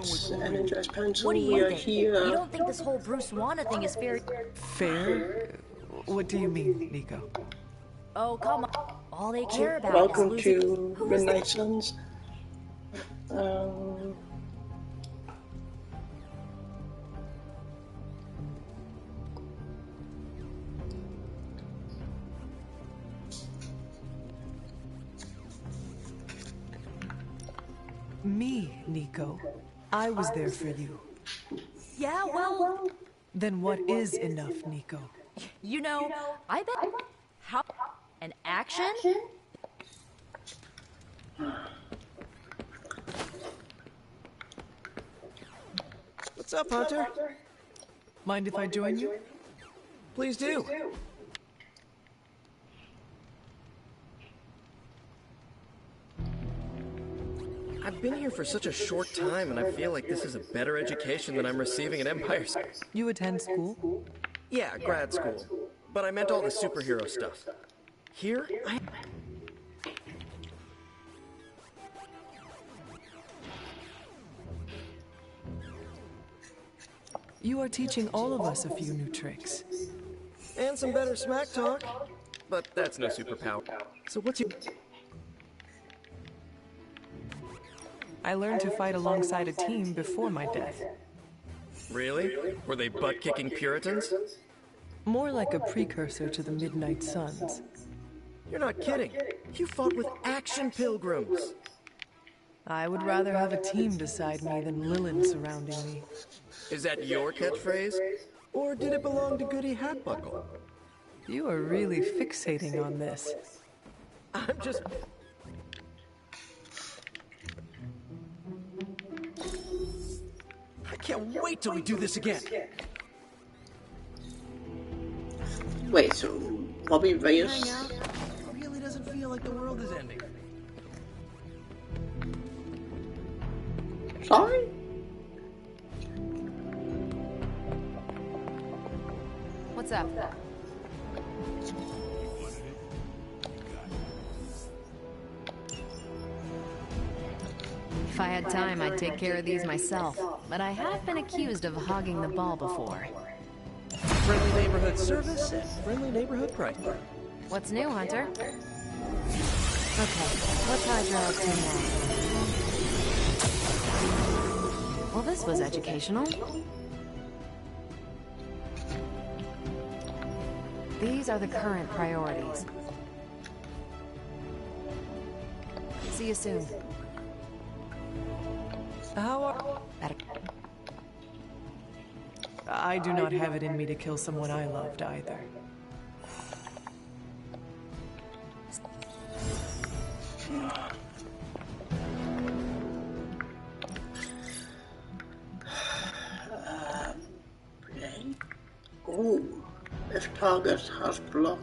It's Energized Pencil. What do We you are think? here. You don't think this whole Bruce Wanna thing is fair? Fair? What do you mean, Nico? Oh, come on. All they care about is Welcome losing. to Who is Midnight that? Suns. Um, Me, Nico. I was there for you. Yeah, well, Then what is enough, Nico? you know, I bet. How? An action? What's up, Hunter? Mind if I join you? Please do. I've been here for such a short time, and I feel like this is a better education than I'm receiving at Empire. You attend school? Yeah, grad school. But I meant all the superhero stuff. Here, You are teaching all of us a few new tricks. and some better smack talk. But that's no superpower. So what's your... I learned to fight alongside a team before my death. Really? Were they butt-kicking Puritans? More like a precursor to the Midnight Suns. You're not kidding. You fought with action pilgrims. I would rather have a team beside me than Lilin surrounding me. Is that your catchphrase? Or did it belong to Goody Hatbuckle? You are really fixating on this. I'm just... I can't wait till we do this again. wait, so Bobby Reyes? Hang out. It really doesn't feel like the world is ending. Sorry? What's up? If I had time, I'd take care of these myself. But I have been accused of hogging the ball before. Friendly neighborhood service at friendly neighborhood price. What's new, Hunter? Okay, what's Hydra up to now? Well, this was educational. These are the current priorities. See you soon. How are... I do not have it in me to kill someone I loved either. Oh, if target has blocked.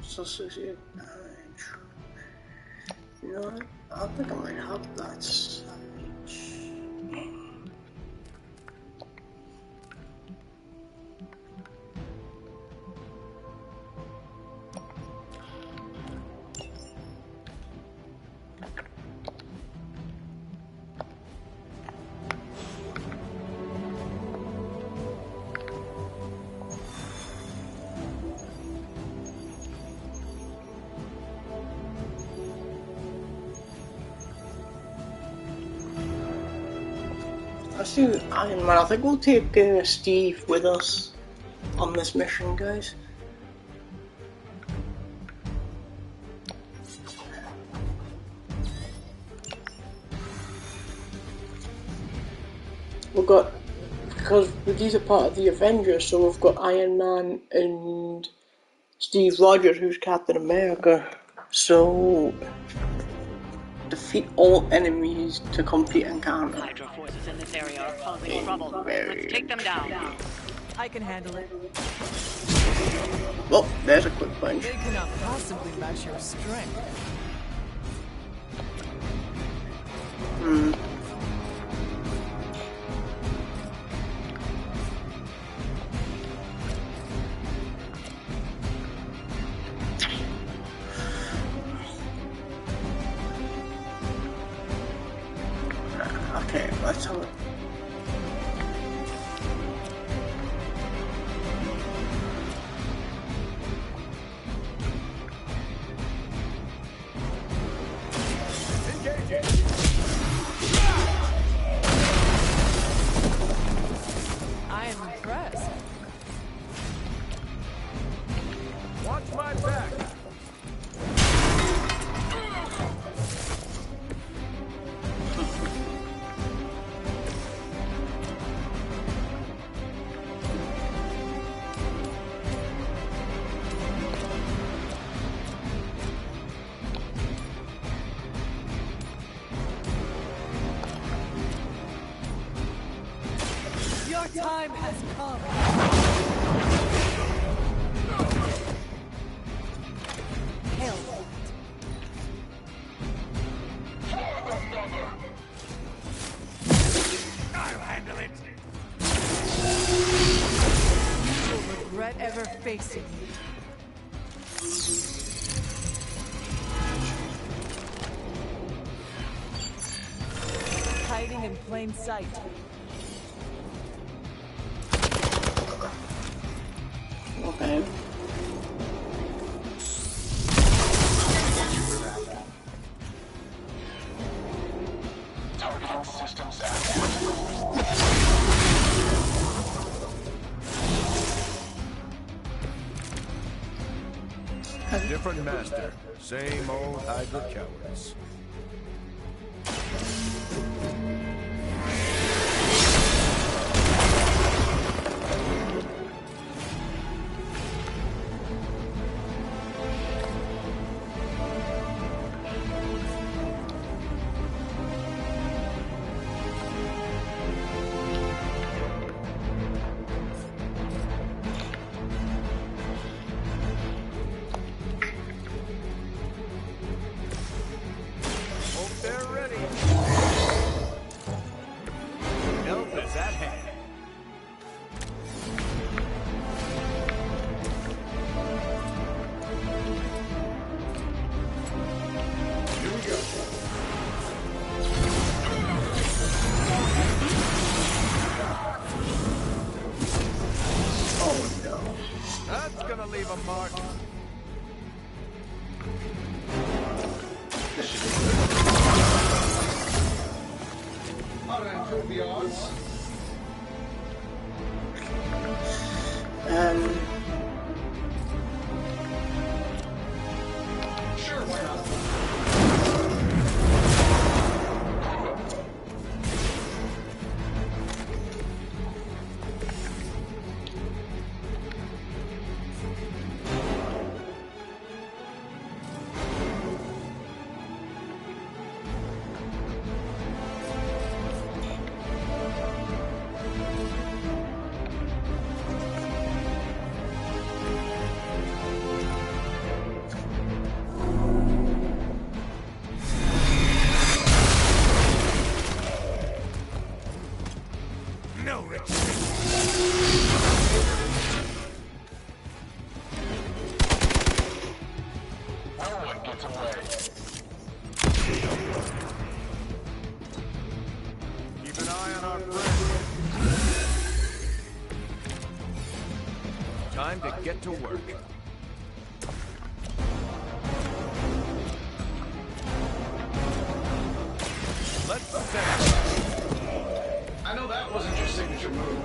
Associate damage. You know what? I think I might have that savage. I see Iron Man. I think we'll take Steve with us on this mission, guys. We've got, because these are part of the Avengers, so we've got Iron Man and Steve Rogers, who's Captain America. So defeat all enemies to complete encounter. Hydra forces in this area are causing trouble. Let's take them down. I can handle it. Well, there's a quick punch. They cannot possibly match your strength. Okay, let's have it. I am impressed. Watch my back. Your time has come. Hail. I'll handle it. You will regret ever facing me. Hiding in plain sight. Okay. Targeting systems Different master. Same old Hydra cowards. Hope they're ready. Help is at hand. Here we go. Oh no. That's gonna leave a mark. How to improve the odds? Sure, why not? No retreat. No one gets away. Keep an eye on our friend. Time to get to work. Let's set it. I know that wasn't your signature move.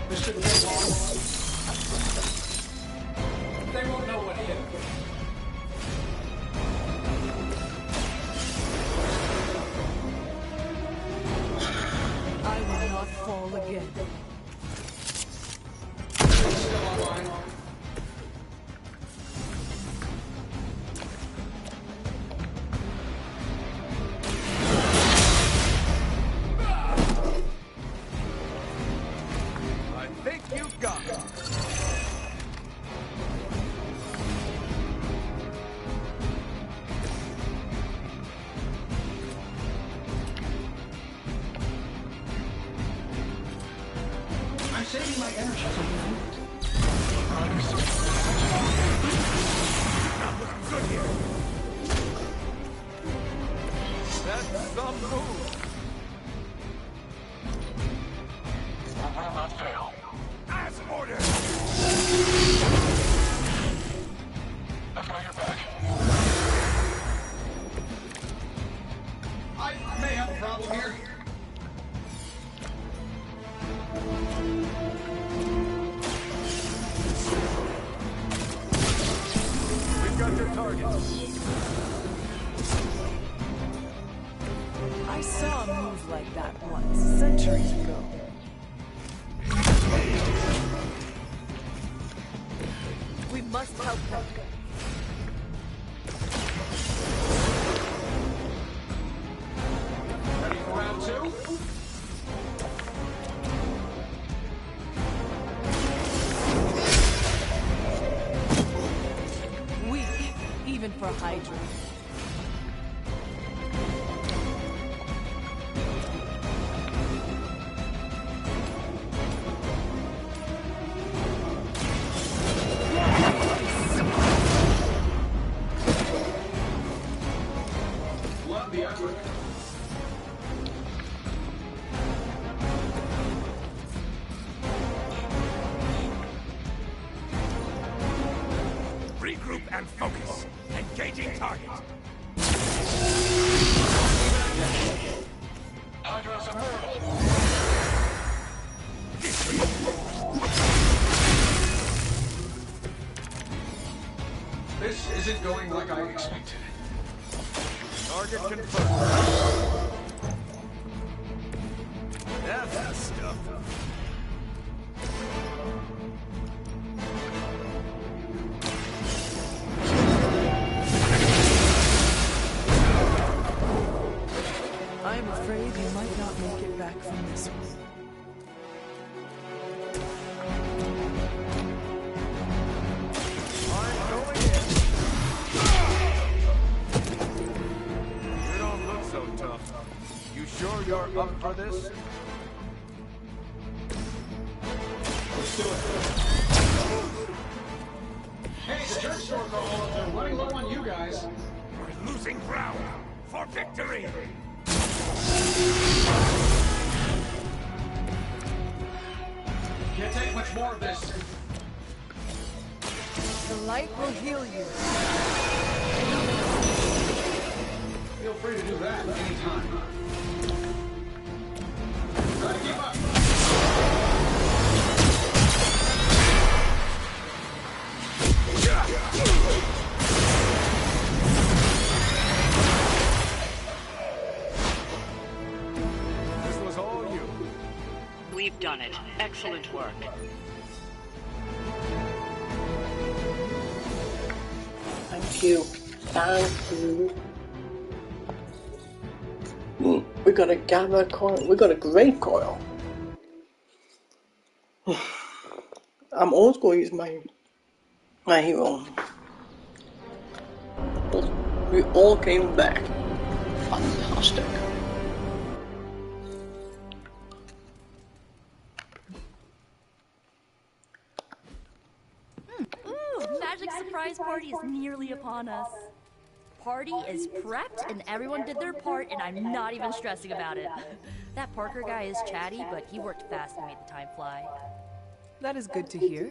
This shouldn't take long. They won't know what hit. I will not fall again. Still online. I think you got it. I'm saving my energy for the end. Not looking good here. That's some move. I will not fail. As ordered. I've got your back. I may have a problem here. We've got your target. I saw a move like that once, centuries ago. We must help them. Ready for round two? Weak, even for Hydra. Love the effort. Regroup and focus. Engaging target. Hydra's immortal. This isn't going like I expected. Target confirmed. That's the stuff. I'm afraid you might not make it back from this one. I'm going in. You don't look so tough. You sure you're up for this? Let's do it. Hey, the church store girl, they're running low on you guys. We're losing ground for victory. Can't take much more of this. The light will heal you. Feel free to do that anytime. Try to keep up. This was all you. We've done it. Excellent work. Thank you. Thank you. We got a gamma coil. We got a great coil. I'm always going to use my hero. We all came back. Fantastic. Ooh, Magic Surprise Party is nearly upon us. Party is prepped and everyone did their part and I'm not even stressing about it. That Parker guy is chatty, but he worked fast and made the time fly. That is good to hear.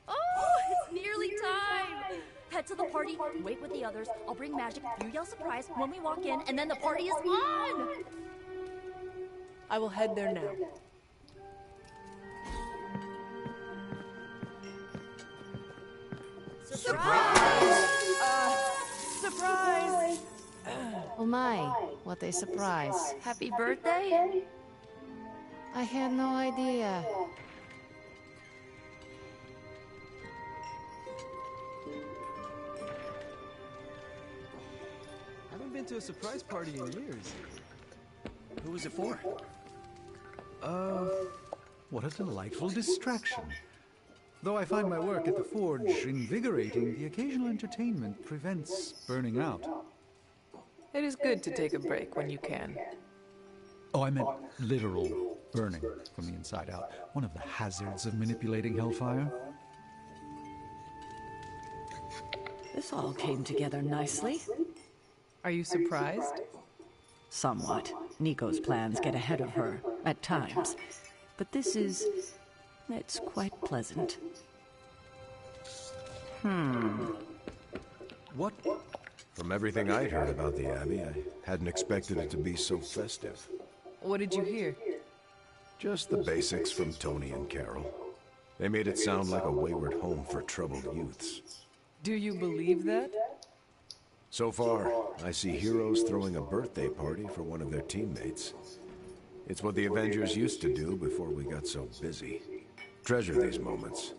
Oh, it's nearly time! Head to the party, wait with the others, I'll bring magic, you yell surprise when we walk in, and then the party is on! I will head there now. Surprise! Surprise! Oh my, what a surprise. Happy birthday? I had no idea. I haven't been to a surprise party in years. Who was it for? What a delightful distraction. Though I find my work at the forge invigorating, the occasional entertainment prevents burning out. It is good to take a break when you can. Oh, I meant literal burning from the inside out. One of the hazards of manipulating Hellfire. This all came together nicely. Are you surprised? Somewhat. Nico's plans get ahead of her, at times. But this is... it's quite pleasant. What? From everything I'd heard about the Abbey, I hadn't expected it to be so festive. What did you hear? Just the basics from Tony and Carol. They made it sound like a wayward home for troubled youths. Do you believe that? So far, I see heroes throwing a birthday party for one of their teammates. It's what the Avengers used to do before we got so busy. Treasure these moments.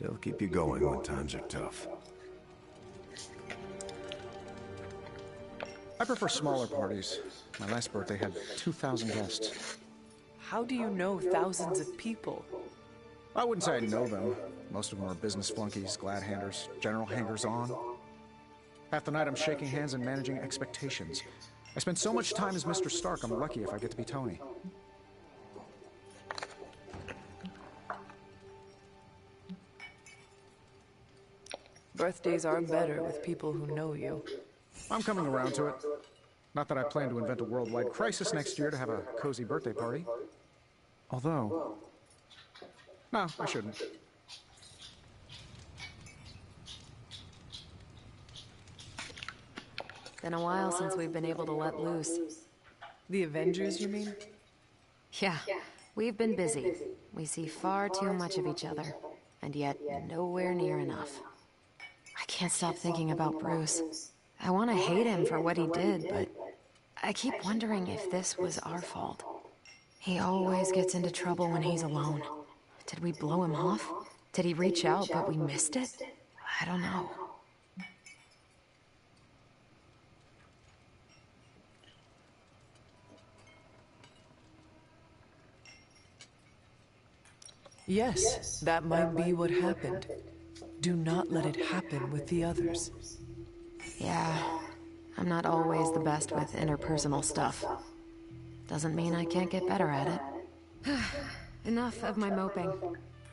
They'll keep you going when times are tough. I prefer smaller parties. My last birthday had 2,000 guests. How do you know thousands of people? I wouldn't say I know them. Most of them are business flunkies, glad-handers, general hangers-on. Half the night I'm shaking hands and managing expectations. I spend so much time as Mr. Stark, I'm lucky if I get to be Tony. Birthdays are better with people who know you. I'm coming around to it. Not that I plan to invent a worldwide crisis next year to have a cozy birthday party. Although... no, I shouldn't. Been a while since we've been able to let loose. The Avengers, you mean? Yeah, we've been busy. We see far too much of each other, and yet nowhere near enough. I can't stop thinking about Bruce. I want to hate him for what he did, but I keep wondering if this was our fault. He always gets into trouble when he's alone. Did we blow him off? Did he reach out, but we missed it? I don't know. Yes, that might be what happened. Do not let it happen with the others. Yeah, I'm not always the best with interpersonal stuff. Doesn't mean I can't get better at it. Enough of my moping.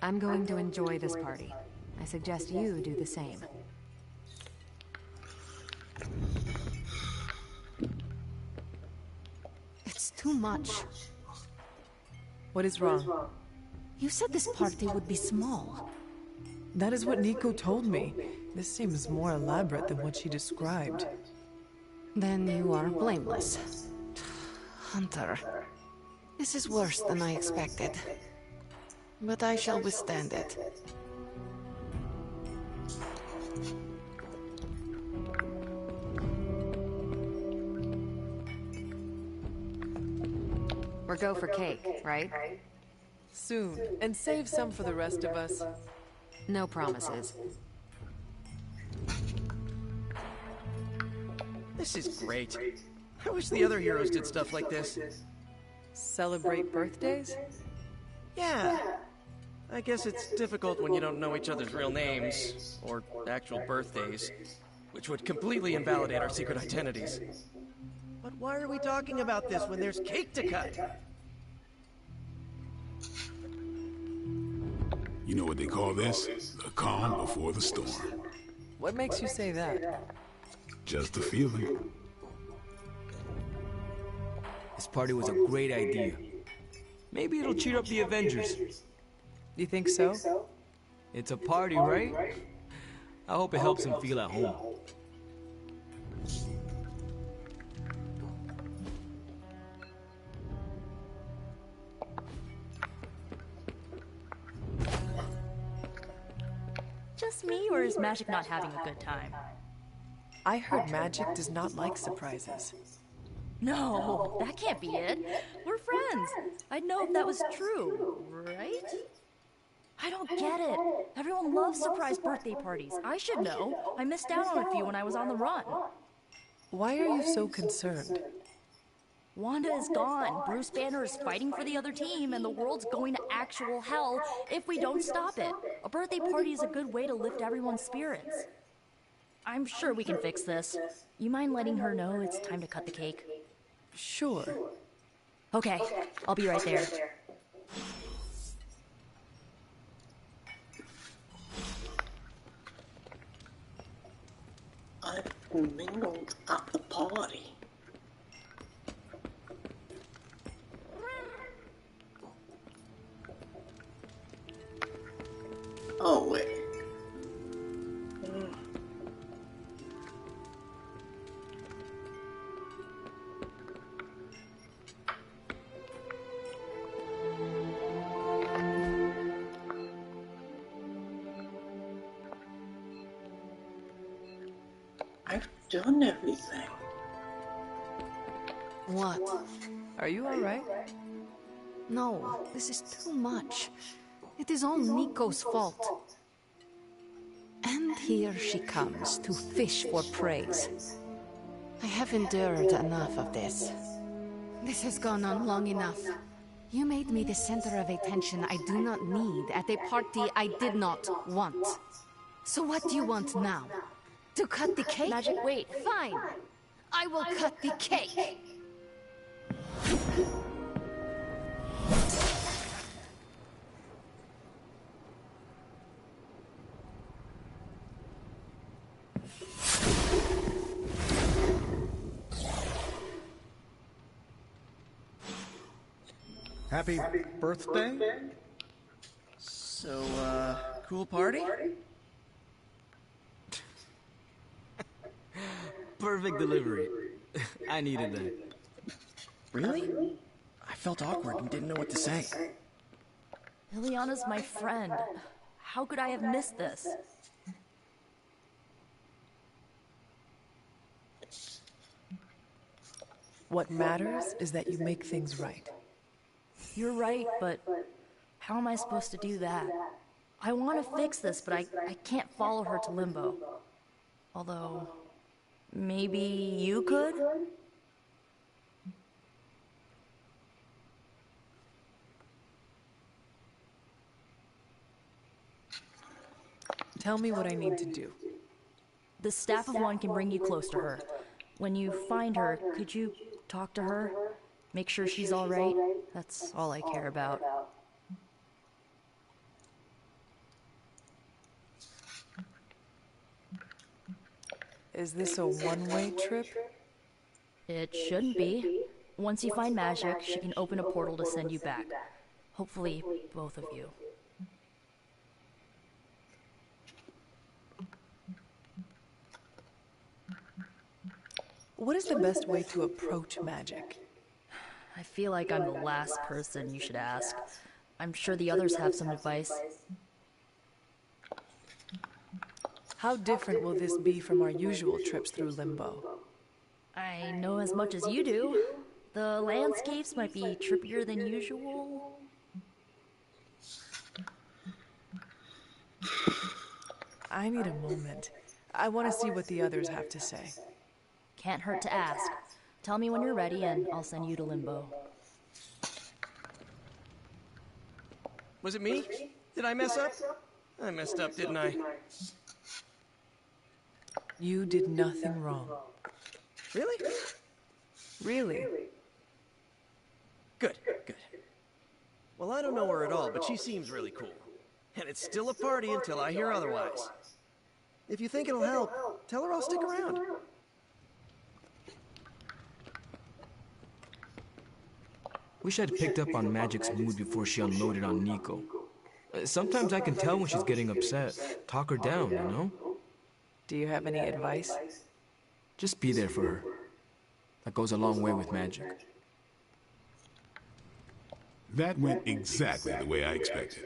I'm going to enjoy this party. I suggest you do the same. It's too much. What is wrong? You said this party would be small. That is what Nico told me. This seems more elaborate than what she described. Then you are blameless. Hunter, this is worse than I expected. But I shall withstand it. We're go for cake, right? Soon, and save some for the rest of us. No promises. This is great. I wish the other heroes did stuff like this. Celebrate birthdays? Yeah. I guess it's difficult when you don't know each other's real names, or actual birthdays, which would completely invalidate our secret identities. But why are we talking about this when there's cake to cut? You know what they call this? The calm before the storm. What makes you say that? Just a feeling. This party was a great idea. Maybe it'll cheer up the Avengers. You think so? It's a party, right? I hope it helps them feel at home. Just me, or is Magic not having a good time? I heard Magic does not like surprises. No, that can't be it. We're friends. I'd know if that was true, right? I don't get it. Everyone loves surprise birthday parties. I should know. I missed out on a few when I was on the run. Why are you so concerned? Wanda is gone. Bruce Banner is fighting for the other team, and the world's going to actual hell if we don't stop it. A birthday party is a good way to lift everyone's spirits. I'm sure we can fix this. You mind letting her know it's time to cut the cake? Sure. Okay, I'll be right there. I've mingled at the party. done everything. What? Are you alright? No, this is too much. It is all Nico's fault. And here she comes to fish for praise. I have endured enough of this. This has gone on long enough. You made me the center of attention I do not need at a party I did not want. So what do you want now? To cut the cake? Magic, wait. Fine. I will cut the cake. Happy birthday? So, cool party? Perfect delivery. I needed that. Really? I felt awkward and didn't know what to say. Liliana's my friend. How could I have missed this? What matters is that you make things right. You're right, but how am I supposed to do that? I want to fix this, but I can't follow her to Limbo. Although, maybe you could? Tell me what I need to do. The Staff of One can bring you close to her. When you find her, could you talk to her? Make sure she's alright? That's all I care about. Is this a one-way trip? It shouldn't be. Once you find magic, she can open a portal to send you back. Hopefully, both of you. What is the best way to approach magic? I feel like I'm the last person you should ask. I'm sure the others have some advice. How different will this be from our usual trips through Limbo? I know as much as you do. The landscapes might be trippier than usual. I need a moment. I want to see what the others have to say. Can't hurt to ask. Tell me when you're ready and I'll send you to Limbo. Was it me? Did I mess up? I messed up, didn't I? You did nothing wrong. Really? Really? Good, good. Well, I don't know her at all, but she seems really cool. And it's still a party until I hear otherwise. If you think it'll help, tell her I'll stick around. Wish I'd picked up on Magic's mood before she unloaded on Nico. Sometimes I can tell when she's getting upset. Talk her down, you know? Do you have any advice? Just be there for her. That goes a long way with Magic. That went exactly the way I expected.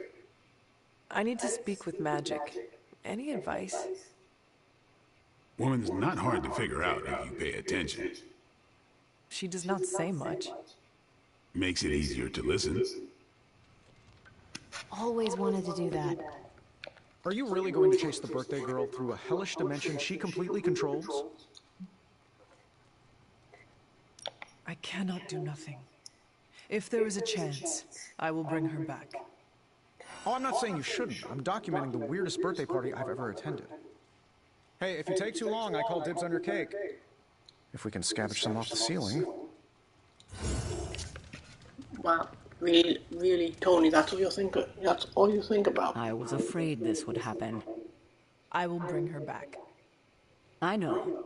I need to speak with Magic. Any advice? Woman's not hard to figure out if you pay attention. She does not say much. Makes it easier to listen. Always wanted to do that. Are you really going to chase the birthday girl through a hellish dimension she completely controls? I cannot do nothing. If there is a chance, I will bring her back. Oh, I'm not saying you shouldn't. I'm documenting the weirdest birthday party I've ever attended. Hey, if you take too long, I call dibs on your cake. If we can scavenge some off the ceiling. Wow, really, Tony, that's all you think about. I was afraid this would happen. I will bring her back. I know.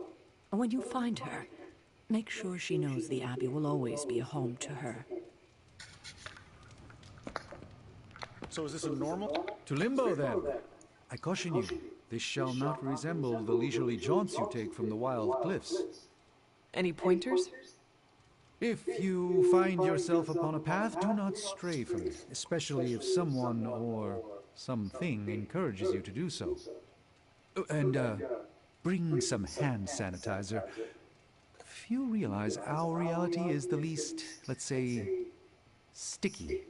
When you find her, make sure she knows the Abbey will always be a home to her. So is this a normal? To Limbo, then. I caution you, this shall not resemble the leisurely jaunts you take from the wild cliffs. Any pointers? If you find yourself upon a path, do not stray from it, especially if someone or something encourages you to do so. And, bring some hand sanitizer. Few realize our reality is the least, let's say, sticky.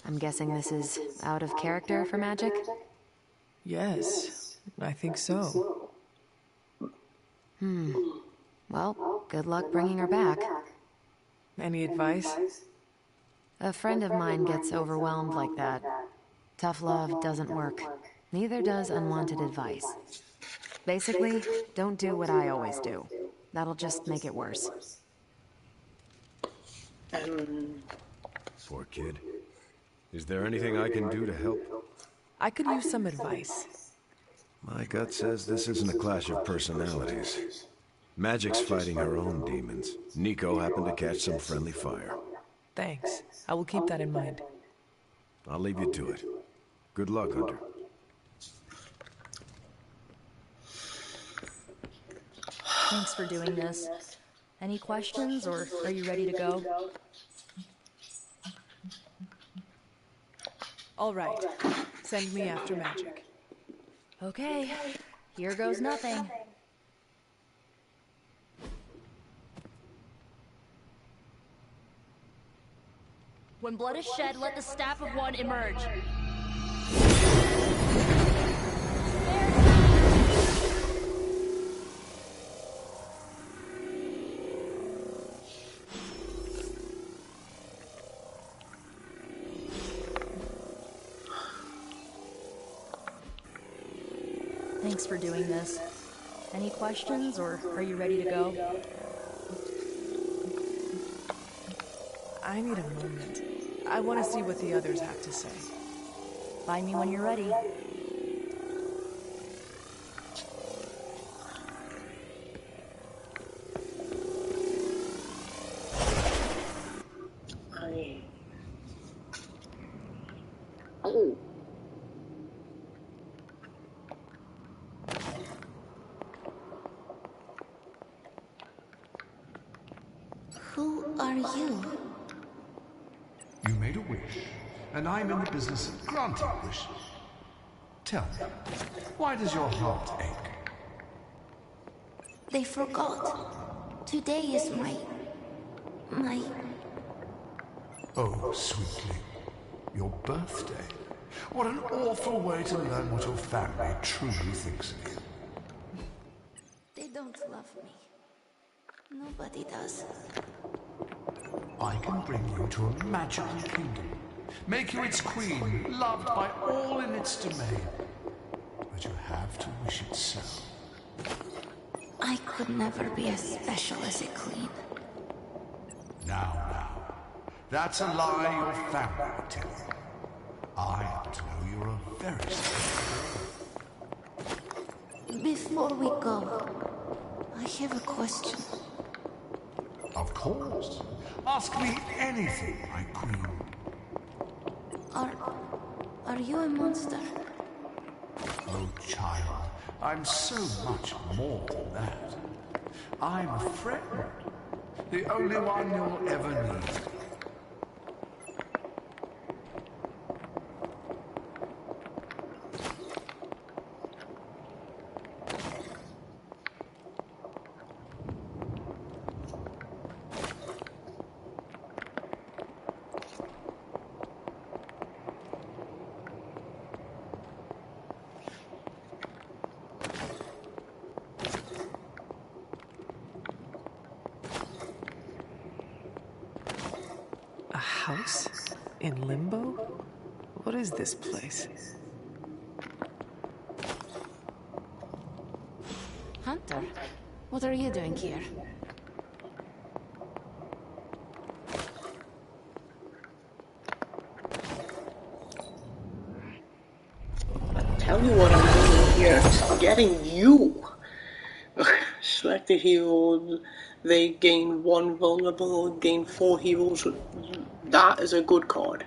I'm guessing this is out of character for magic? Yes, I think so. Well, good luck bringing her back. Any advice? A friend of mine gets overwhelmed like that. Tough love doesn't work. Neither does unwanted advice. Basically, don't do what I always do. That'll just make it worse. Poor kid. Is there anything I can do to help? I could use some advice. My gut says this isn't a clash of personalities. Magic's fighting her own demons. Nico happened to catch some friendly fire. Thanks. I will keep that in mind. I'll leave you to it. Good luck, Hunter. Thanks for doing this. Any questions, or are you ready to go? All right. Send me after Magic. Okay. Here goes nothing. When blood is shed, let the Staff of One emerge. Thanks for doing this. Any questions, or are you ready to go? I need a moment. I want to see what the others have to say. Find me when you're ready. Who are you? You made a wish, and I'm in the business of granting wishes. Tell me, why does your heart ache? They forgot. Today is my... Oh, sweetly, your birthday. What an awful way to learn what your family truly thinks of you. They don't love me. Nobody does. I can bring you to a magical kingdom, make you its queen, loved by all in its domain. But you have to wish it so. I could never be as special as a queen. Now, that's a lie your family would tell you. I happen to know you're a very special girl. Before we go, I have a question. Of course. Ask me anything, my queen. Are you a monster? Oh, child, I'm so much more than that. I'm a friend. The only one you'll ever need. A house? In Limbo? What is this place? Hunter, what are you doing here? Tell you what I'm doing here. Getting you. Selected heroes, they gain 1 vulnerable, gain 4 heroes. That is a good card.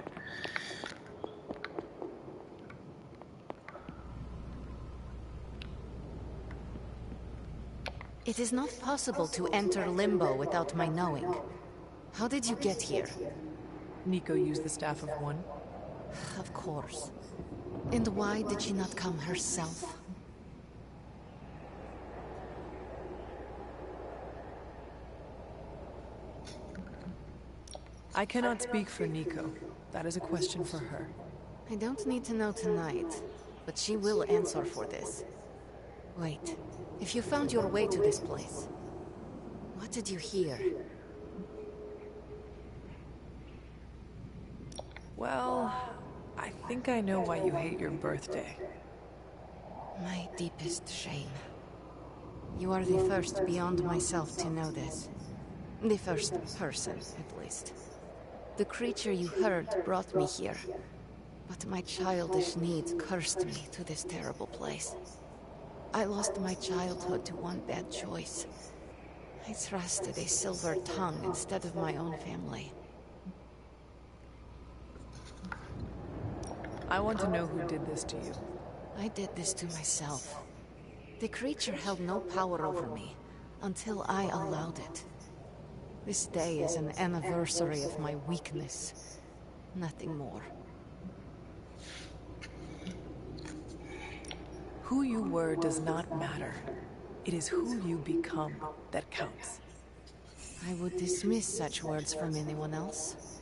It is not possible to enter Limbo without my knowing. How did you get here? Nico used the Staff of One? Of course. And why did she not come herself? I cannot speak for Nico. That is a question for her. I don't need to know tonight, but she will answer for this. Wait, if you found your way to this place, what did you hear? Well, I think I know why you hate your birthday. My deepest shame. You are the first beyond myself to know this. The first person, at least. The creature you heard brought me here, but my childish needs cursed me to this terrible place. I lost my childhood to one bad choice. I trusted a silver tongue instead of my own family. I want to know who did this to you. I did this to myself. The creature held no power over me until I allowed it. This day is an anniversary of my weakness. Nothing more. Who you were does not matter. It is who you become that counts. I would dismiss such words from anyone else.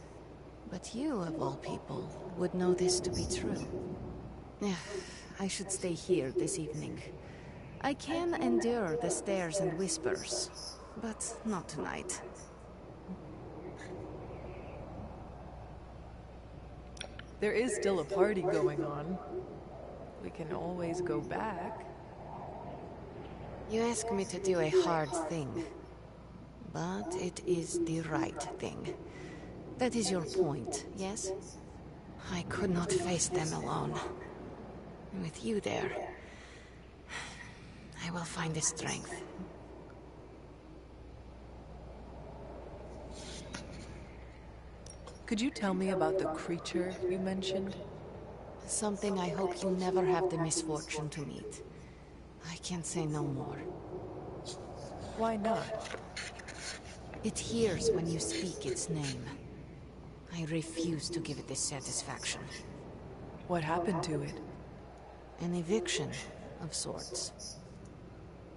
But you, of all people, would know this to be true. I should stay here this evening. I can endure the stares and whispers, but not tonight. There is still a party going on. We can always go back. You ask me to do a hard thing, but it is the right thing. That is your point, yes? I could not face them alone. With you there, I will find the strength. Could you tell me about the creature you mentioned? Something I hope you never have the misfortune to meet. I can say no more. Why not? It hears when you speak its name. I refuse to give it this satisfaction. What happened to it? An eviction of sorts.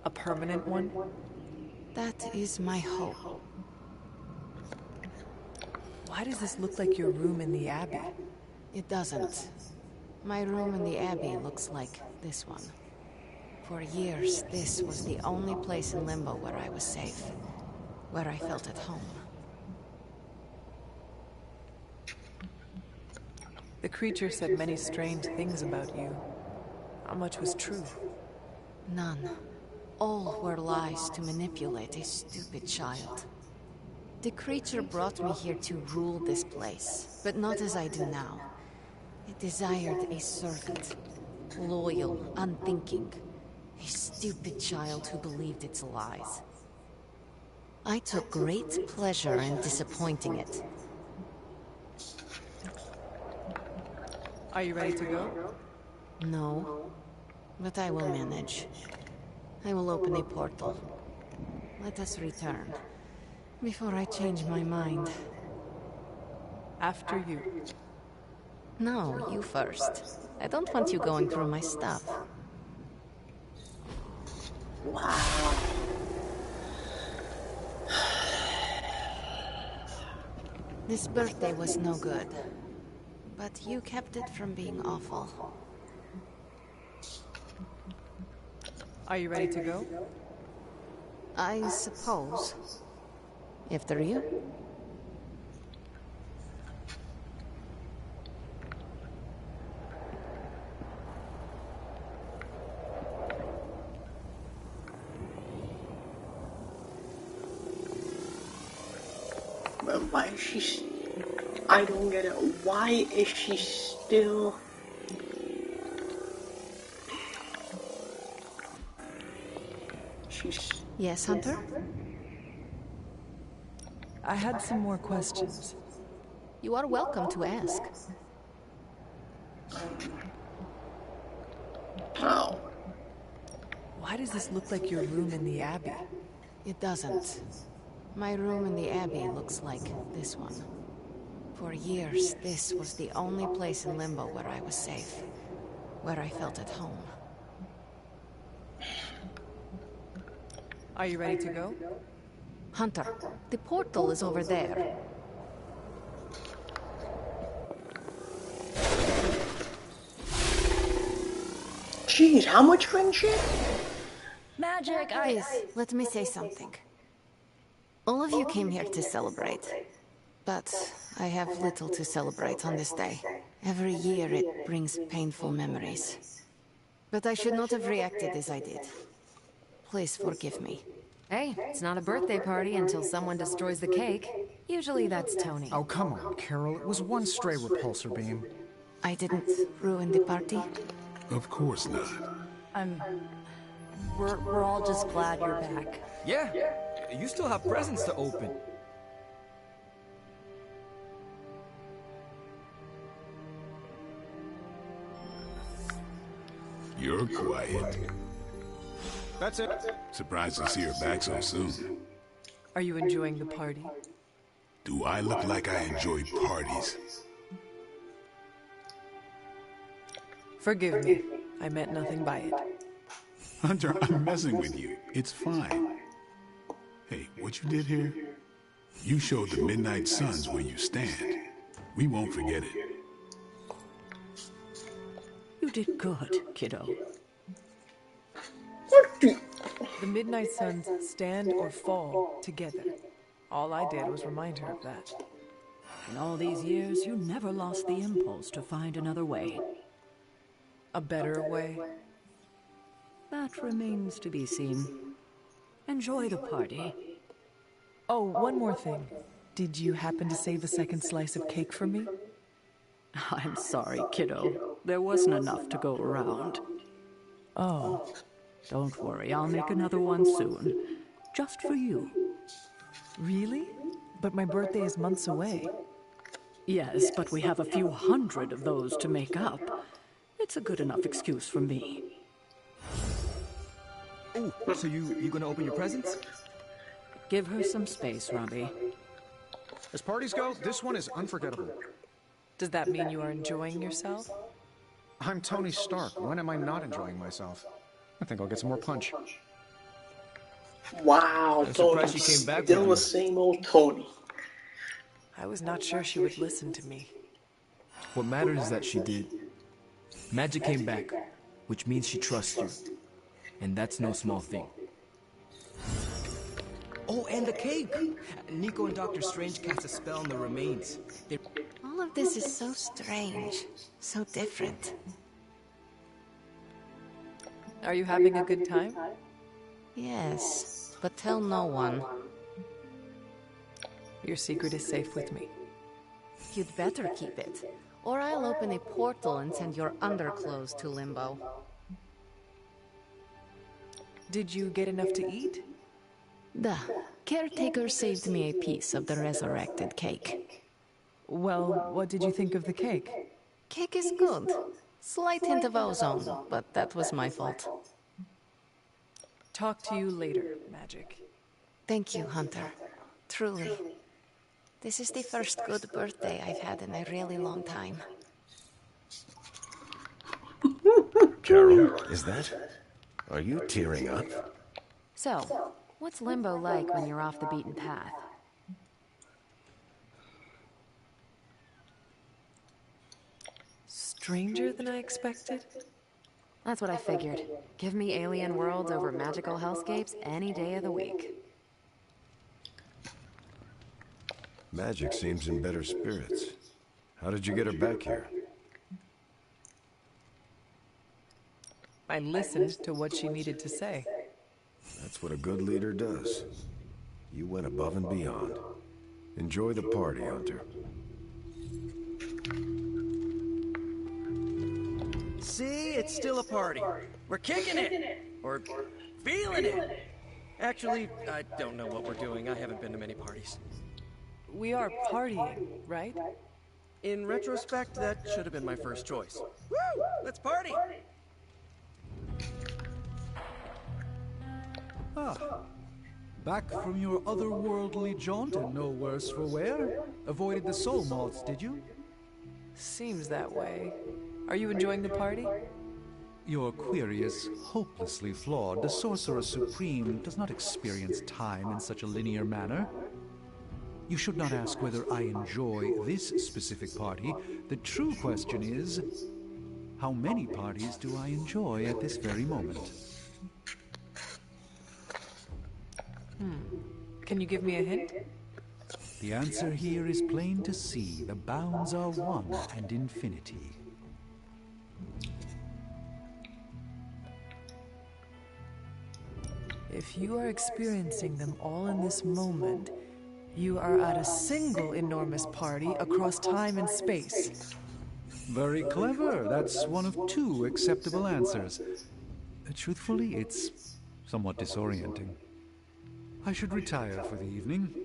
A permanent one? That is my hope. Why does this look like your room in the Abbey? It doesn't. My room in the Abbey looks like this one. For years, this was the only place in Limbo where I was safe. Where I felt at home. The creature said many strange things about you. How much was true? None. All were lies to manipulate a stupid child. The creature brought me here to rule this place, but not as I do now. It desired a servant. Loyal, unthinking. A stupid child who believed its lies. I took great pleasure in disappointing it. Are you ready to go? No, but I will manage. I will open a portal. Let us return, before I change my mind. After you. No, you first. I don't want you going through my stuff. Wow. This birthday was no good, but you kept it from being awful. Are you ready to go? I suppose. After you? But why is she... I don't get it. Why is she still... She's... Yes, Hunter? I had some more questions. You are welcome to ask. How? Why does this look like your room in the Abbey? It doesn't. My room in the Abbey looks like this one. For years, this was the only place in Limbo where I was safe. where I felt at home. Are you ready to go? Hunter, the portal is over there. Jeez, how much friendship? Magic, Please, let me say something. All of you came here to celebrate. But I have little to celebrate on this day. Every year it brings painful memories. But I should not have reacted as I did. Please forgive me. Hey, it's not a birthday party until someone destroys the cake. Usually that's Tony. Oh, come on, Carol. It was one stray repulsor beam. I didn't ruin the party? Of course not. We're all just glad you're back. Yeah, you still have presents to open. You're quiet. That's it. Surprised to see her back so soon. Are you enjoying the party? Do I look like I enjoy parties? Forgive me. I meant nothing by it. Hunter, I'm messing with you. It's fine. Hey, what you did here? You showed the Midnight Suns where you stand. We won't forget it. You did good, kiddo. The Midnight Suns stand or fall together. All I did was remind her of that. In all these years, you never lost the impulse to find another way. A better way? That remains to be seen. Enjoy the party. Oh, one more thing. Did you happen to save a second slice of cake for me? I'm sorry, kiddo. There wasn't enough to go around. Oh. Don't worry, I'll make another one soon. Just for you. Really? But my birthday is months away. Yes, but we have a few hundred of those to make up. It's a good enough excuse for me. Oh, so you gonna open your presents? Give her some space, Robbie. As parties go, this one is unforgettable. Does that mean you are enjoying yourself? I'm Tony Stark. When am I not enjoying myself? I think I'll get some more punch. Wow, I'm Tony, surprised she came back still with the you. same old Tony. I was not sure she would listen to me. What matters is that she did. Magic came back, which means she trusts you. And that's no small thing. Oh, and the cake! Nico and Dr. Strange cast a spell on the remains. All of this is so strange, so different. Are you having a good time? Yes, but tell no one. Your secret is safe with me. You'd better keep it, or I'll open a portal and send your underclothes to Limbo. Did you get enough to eat? The caretaker saved me a piece of the resurrected cake. Well, what did you think of the cake? Cake is good. Slight hint of ozone, but that was my fault. Talk to you later, Magic. Thank you, Hunter. Truly. This is the first good birthday I've had in a really long time. Carol, is that? Are you tearing up? So, what's Limbo like when you're off the beaten path? Stranger than I expected? That's what I figured. Give me alien worlds over magical hellscapes any day of the week. Magic seems in better spirits. How did you get her back here? I listened to what she needed to say. That's what a good leader does. You went above and beyond. Enjoy the party, Hunter. See, it's still a party. We're kicking it! Or feeling it! Actually, I don't know what we're doing. I haven't been to many parties. We are partying, right? In retrospect, that should have been my first choice. Woo! Let's party! Ah, back from your otherworldly jaunt and no worse for wear? Avoided the soul moths, did you? Seems that way. Are you enjoying the party? Your query is hopelessly flawed. The Sorcerer Supreme does not experience time in such a linear manner. You should not ask whether I enjoy this specific party. The true question is, how many parties do I enjoy at this very moment? Can you give me a hint? The answer here is plain to see. The bounds are one and infinity. If you are experiencing them all in this moment, you are at a single enormous party across time and space. Very clever. That's one of two acceptable answers. Truthfully, it's somewhat disorienting. I should retire for the evening.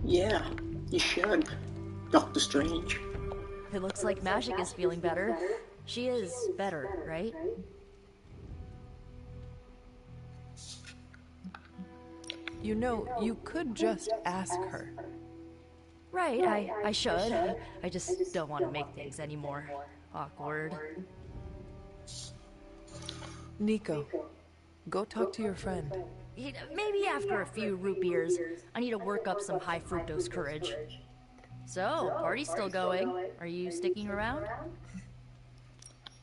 Yeah, you should, Doctor Strange. It looks like Magic is feeling better. She is better, right? You know, you could just ask her. Right, I should. I just don't want to make things any more awkward. Nico, go talk to your friend. Maybe after a few root beers, I need to work up some high fructose courage. So, party's still going. Are you sticking around?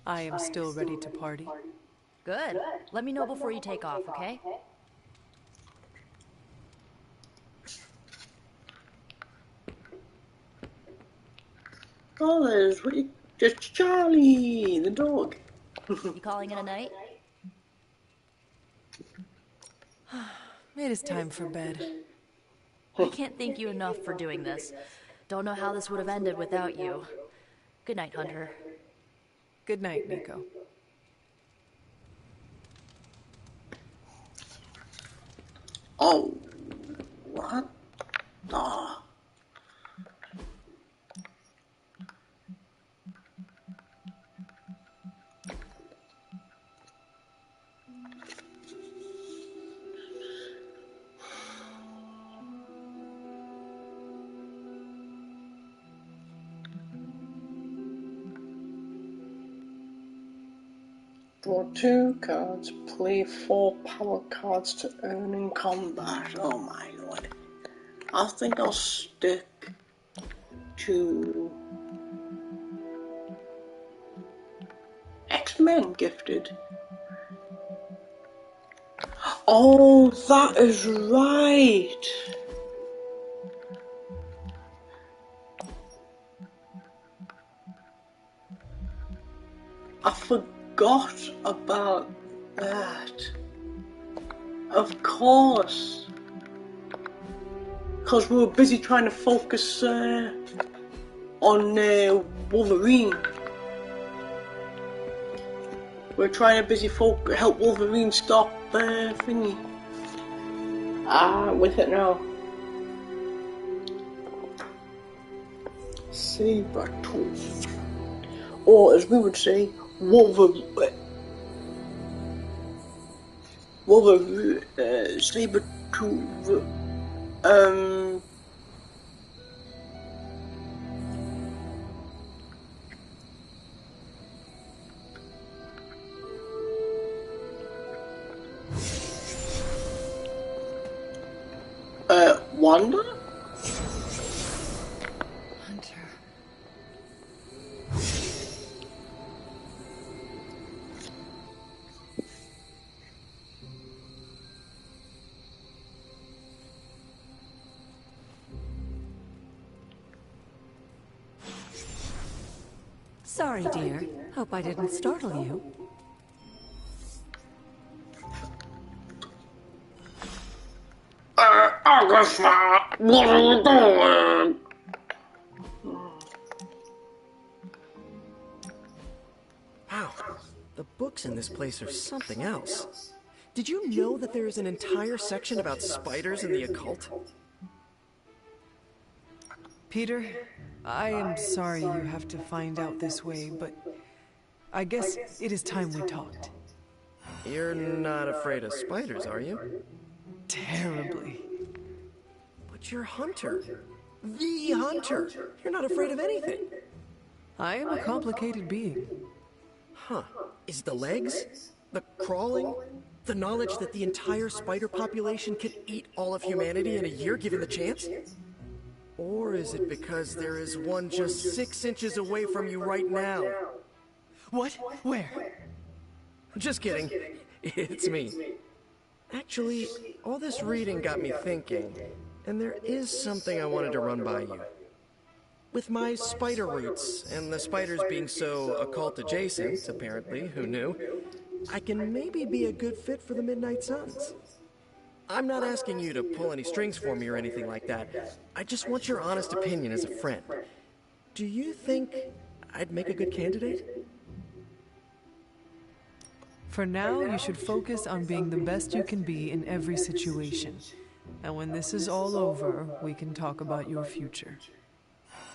I am still ready to party. Good. Let me know before you take off, okay? Oh, there's just Charlie, the dog. You calling it a night? It is time for bed. I can't thank you enough for doing this. Don't know how this would have ended without you. Good night, Hunter. Good night, Nico. Oh, what the? Draw 2 cards, play 4 power cards to earn in combat. Oh my lord. I think I'll stick to X-Men Gifted. Oh, that is right. I forgot about that. Of course. Because we were busy trying to focus on Wolverine. We're trying to help Wolverine stop thingy. With it now. Sabertooth. Or as we would say, Sabertooth. Wanda? Hunter. Sorry, dear. Hope I didn't startle you. Agatha, what are you doing? Wow, the books in this place are something else. Did you know that there is an entire section about spiders and the occult? Peter, I am sorry you have to find out this way, but I guess it is time we talked. You're not afraid of spiders, are you? Terribly. But you're Hunter. The Hunter. You're not afraid of anything. I am a complicated being. Huh. Is the legs? The crawling? The knowledge that the entire spider population could eat all of humanity in a year given the chance? Or is it because there is one just 6 inches away from you right now? What? Where? Just kidding. It's me. Actually, all this reading got me thinking, and there is something I wanted to run by you. With my spider roots, and the spiders being so occult adjacent, apparently, who knew, I can maybe be a good fit for the Midnight Suns. I'm not asking you to pull any strings for me or anything like that. I just want your honest opinion as a friend. Do you think I'd make a good candidate? For now, you should focus on being the best you can be in every situation. And when this is all over, we can talk about your future.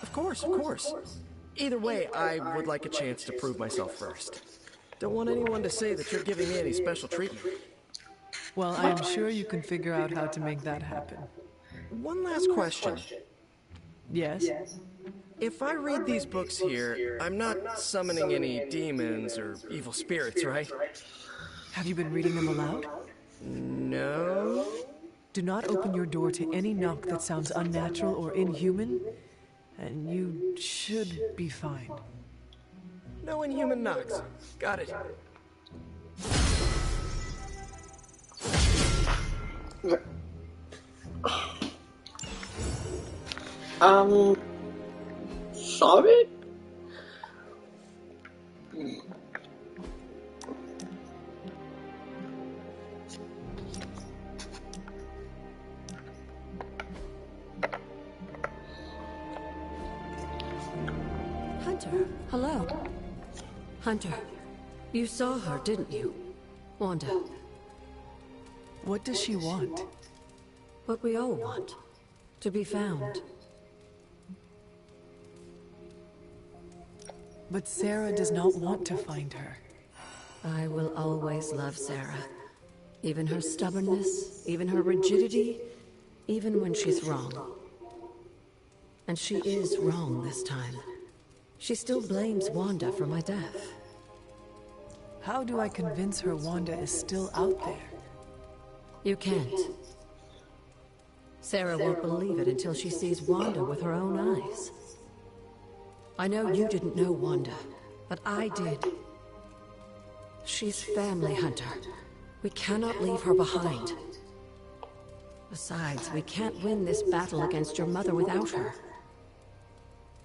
Of course, of course. Either way, I would like a chance to prove myself first. Don't want anyone to say that you're giving me any special treatment. Well, I am sure you can figure out how to make that happen. One last question. Yes? If I read these books here, I'm not summoning any demons or evil spirits, right? Have you been reading them aloud? No. Do not open your door to any knock that sounds unnatural or inhuman, and you should be fine. No inhuman knocks. Got it. Sorry? Hunter, hello. Hunter, you saw her, didn't you? Wanda. What does she want? What we all want. To be found. But Sarah does not want to find her. I will always love Sarah. Even her stubbornness, even her rigidity, even when she's wrong. And she is wrong this time. She still blames Wanda for my death. How do I convince her Wanda is still out there? You can't. Sarah won't believe it until she sees Wanda with her own eyes. I know you didn't know Wanda, but I did. She's family, Hunter. We cannot leave her behind. Besides, we can't win this battle against your mother without her.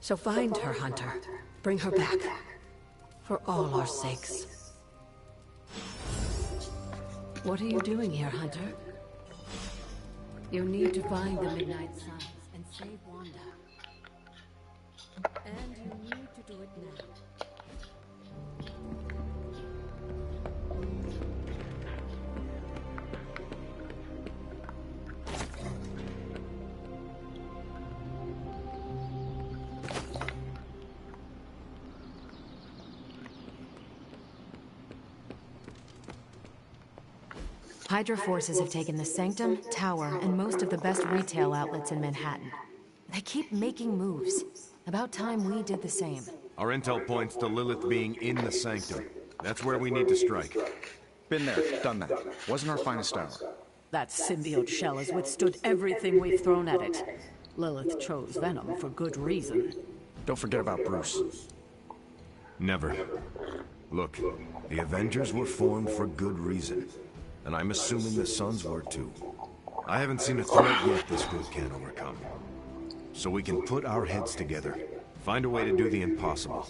So find her, Hunter. Bring her back. For all our sakes. What are you doing here, Hunter? You need to find the Midnight Suns and save Wanda. And you need to do it now. Hydra forces have taken the Sanctum, Tower, and most of the best retail outlets in Manhattan. They keep making moves. About time we did the same. Our intel points to Lilith being in the Sanctum. That's where we need to strike. Been there, done that. Wasn't our finest hour. That symbiote shell has withstood everything we've thrown at it. Lilith chose Venom for good reason. Don't forget about Bruce. Never. Look, the Avengers were formed for good reason. And I'm assuming the Suns were too. I haven't seen a threat yet this group can't overcome. So we can put our heads together, find a way to do the impossible.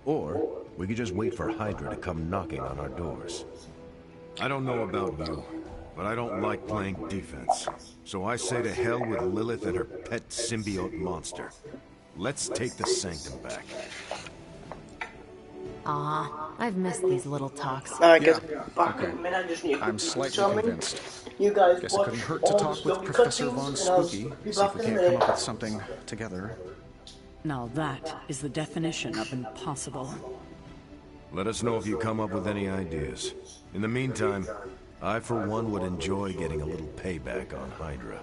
Or we could just wait for Hydra to come knocking on our doors. I don't know about you, but I don't like playing defense. So I say to hell with Lilith and her pet symbiote monster. Let's take the Sanctum back. I've missed these little talks. I guess back in a minute, I just need I'm slightly something. convinced. You guys Guess it couldn't hurt to all talk the with filmy Professor cutscenes, Von and I'll Spooky, be see if back we in a can't come minute. up with something together. Now that is the definition of impossible. Let us know if you come up with any ideas. In the meantime, I for one would enjoy getting a little payback on Hydra.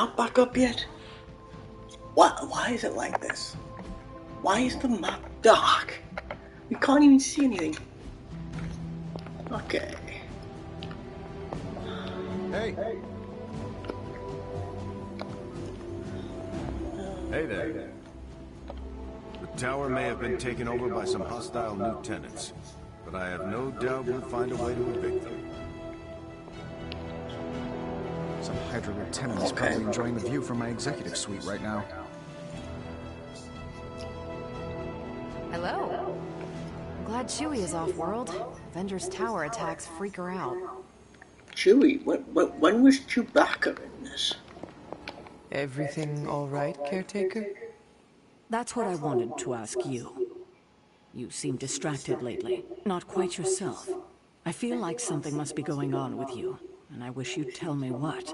not back up yet? What? Why is it like this? Why is the map dark? We can't even see anything. Okay. Hey. Hey there. The tower may have been taken over by some hostile new tenants, but I have no doubt we'll find a way to evict them. Some Hydra lieutenant is probably enjoying the view from my executive suite right now. Hello. I'm glad Chewie is off-world. Avengers Tower attacks freak her out. Chewie? When was Chewbacca in this? Everything all right, caretaker? That's what I wanted to ask you. You seem distracted lately, not quite yourself. I feel like something must be going on with you, and I wish you'd tell me what.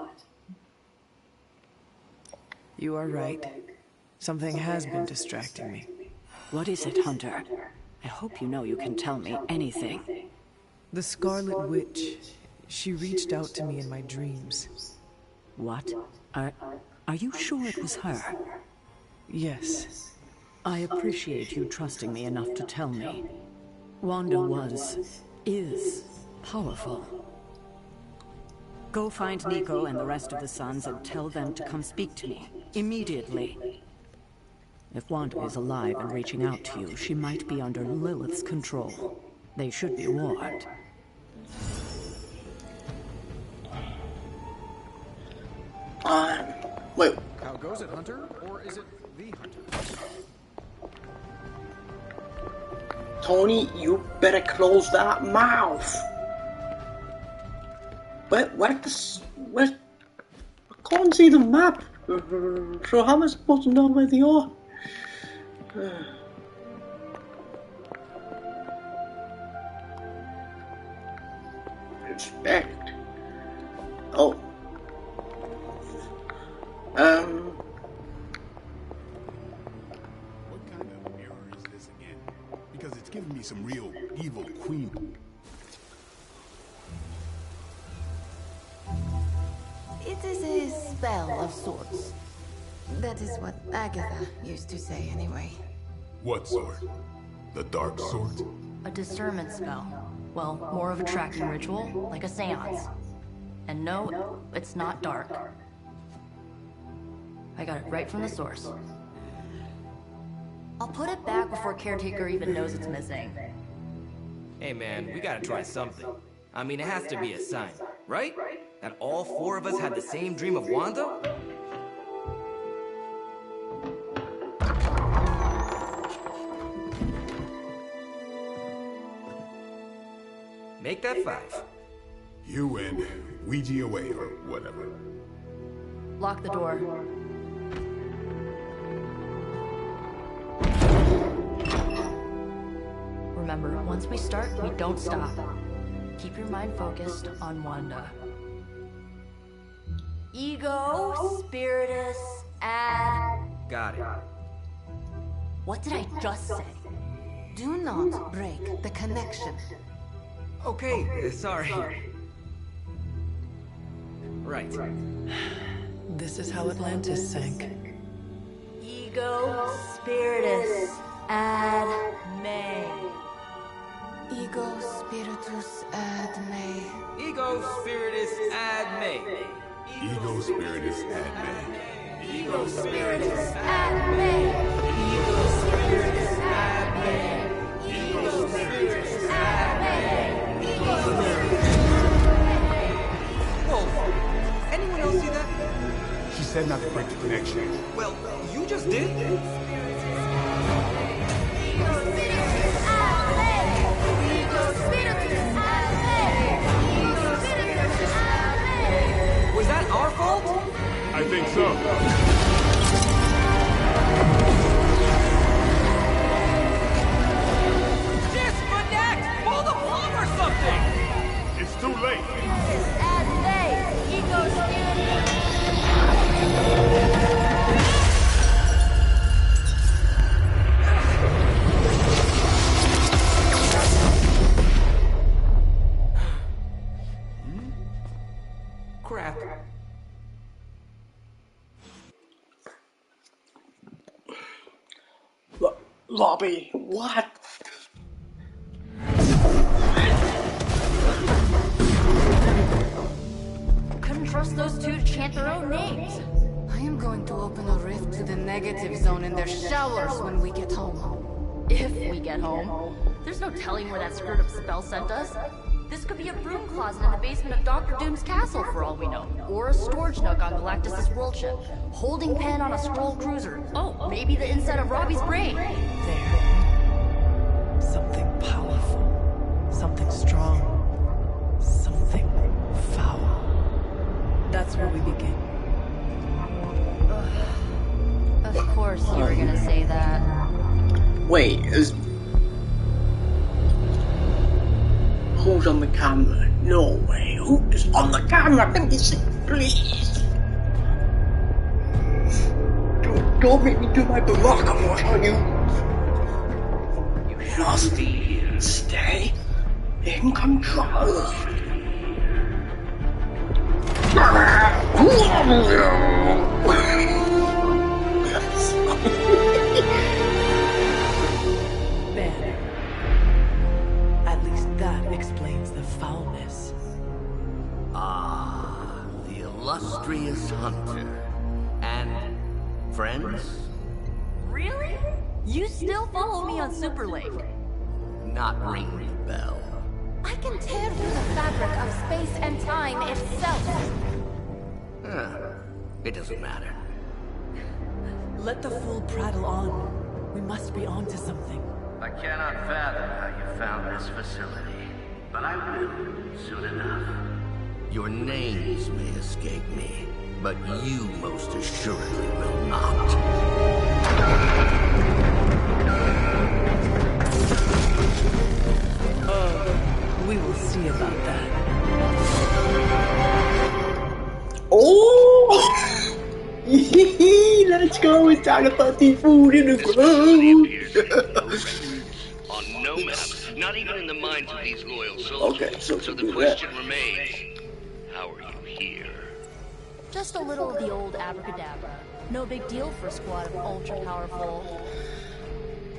You are right. Something has been distracting me. What is it, Hunter? I hope you know you can tell me anything. The Scarlet Witch. She reached out to me in my dreams. What? Are you sure it was her? Yes. I appreciate you trusting me enough to tell me. Wanda is powerful. Go find Nico and the rest of the Sons and tell them to come speak to me, immediately. If Wanda is alive and reaching out to you, she might be under Lilith's control. They should be warned. Wait. How goes it, Hunter? Or is it the Hunter? Tony, you better close that mouth. Where I can't see the map. So how am I supposed to know where they are? Respect. Oh. What kind of mirror is this again? Because it's giving me some real evil queen. It is a spell of sorts. That is what Agatha used to say anyway. What sort? The dark sort? A discernment spell. Well, more of a tracking ritual, like a seance. And no, it's not dark. I got it right from the source. I'll put it back before Caretaker even knows it's missing. Hey man, we gotta try something. I mean, it has to be a sign, right? That all four of us had the same dream of Wanda? Make that 5. You win. Ouija away or whatever. Lock the door. Remember, once we start, we don't stop. Keep your mind focused on Wanda. Ego, Spiritus, add... Got it. What did I just say? Do not break the connection. Okay, sorry. Right. This is how Atlantis sank. Ego, Spiritus, ad me. Ego spiritus ad me. Ego spiritus ad me. Ego spiritus ad me. Ego spiritus ad me. Ego spiritus ad me. Ego spiritus ad me. Ego spiritus. Whoa! Anyone else see that? She said not to break the connection. Well, you just did. Was that our fault? I think so. Disconnect! Pull the plug or something! It's too late. Robbie, what? Couldn't trust those two to chant their own names. I am going to open a rift to the negative zone in their showers when we get home. If we get home. There's no telling where that screwed up spell sent us. This could be a broom closet in the basement of Dr. Doom's castle for all we know. Or a storage nook on Galactus' world ship. Holding pen on a scroll cruiser. Oh, maybe the inside of Robbie's brain. There. Something powerful. Something strong. Something foul. That's where we begin. Of course you were gonna say that. Wait, who's on the camera? No way. Who is on the camera? Let me see, please. Don't make me do my Baraka voice on you. You must be here. Stay in control. Banner. At least that explains the foulness. Ah, the illustrious hunter. And friends? Really? You still follow me on Super Lake? Not ring the bell. I can tear through the fabric of space and time itself. It doesn't matter. Let the fool prattle on. We must be onto something. I cannot fathom how you found this facility, but I will soon enough. Your names may escape me, but you most assuredly will not. We will see about that. Oh! Let's go and talk about the food in the ground. On no map, not even in the minds of these loyal soldiers. Okay, so the question remains, how are you here? Just a little of the old abracadabra. No big deal for a squad of ultra-powerful...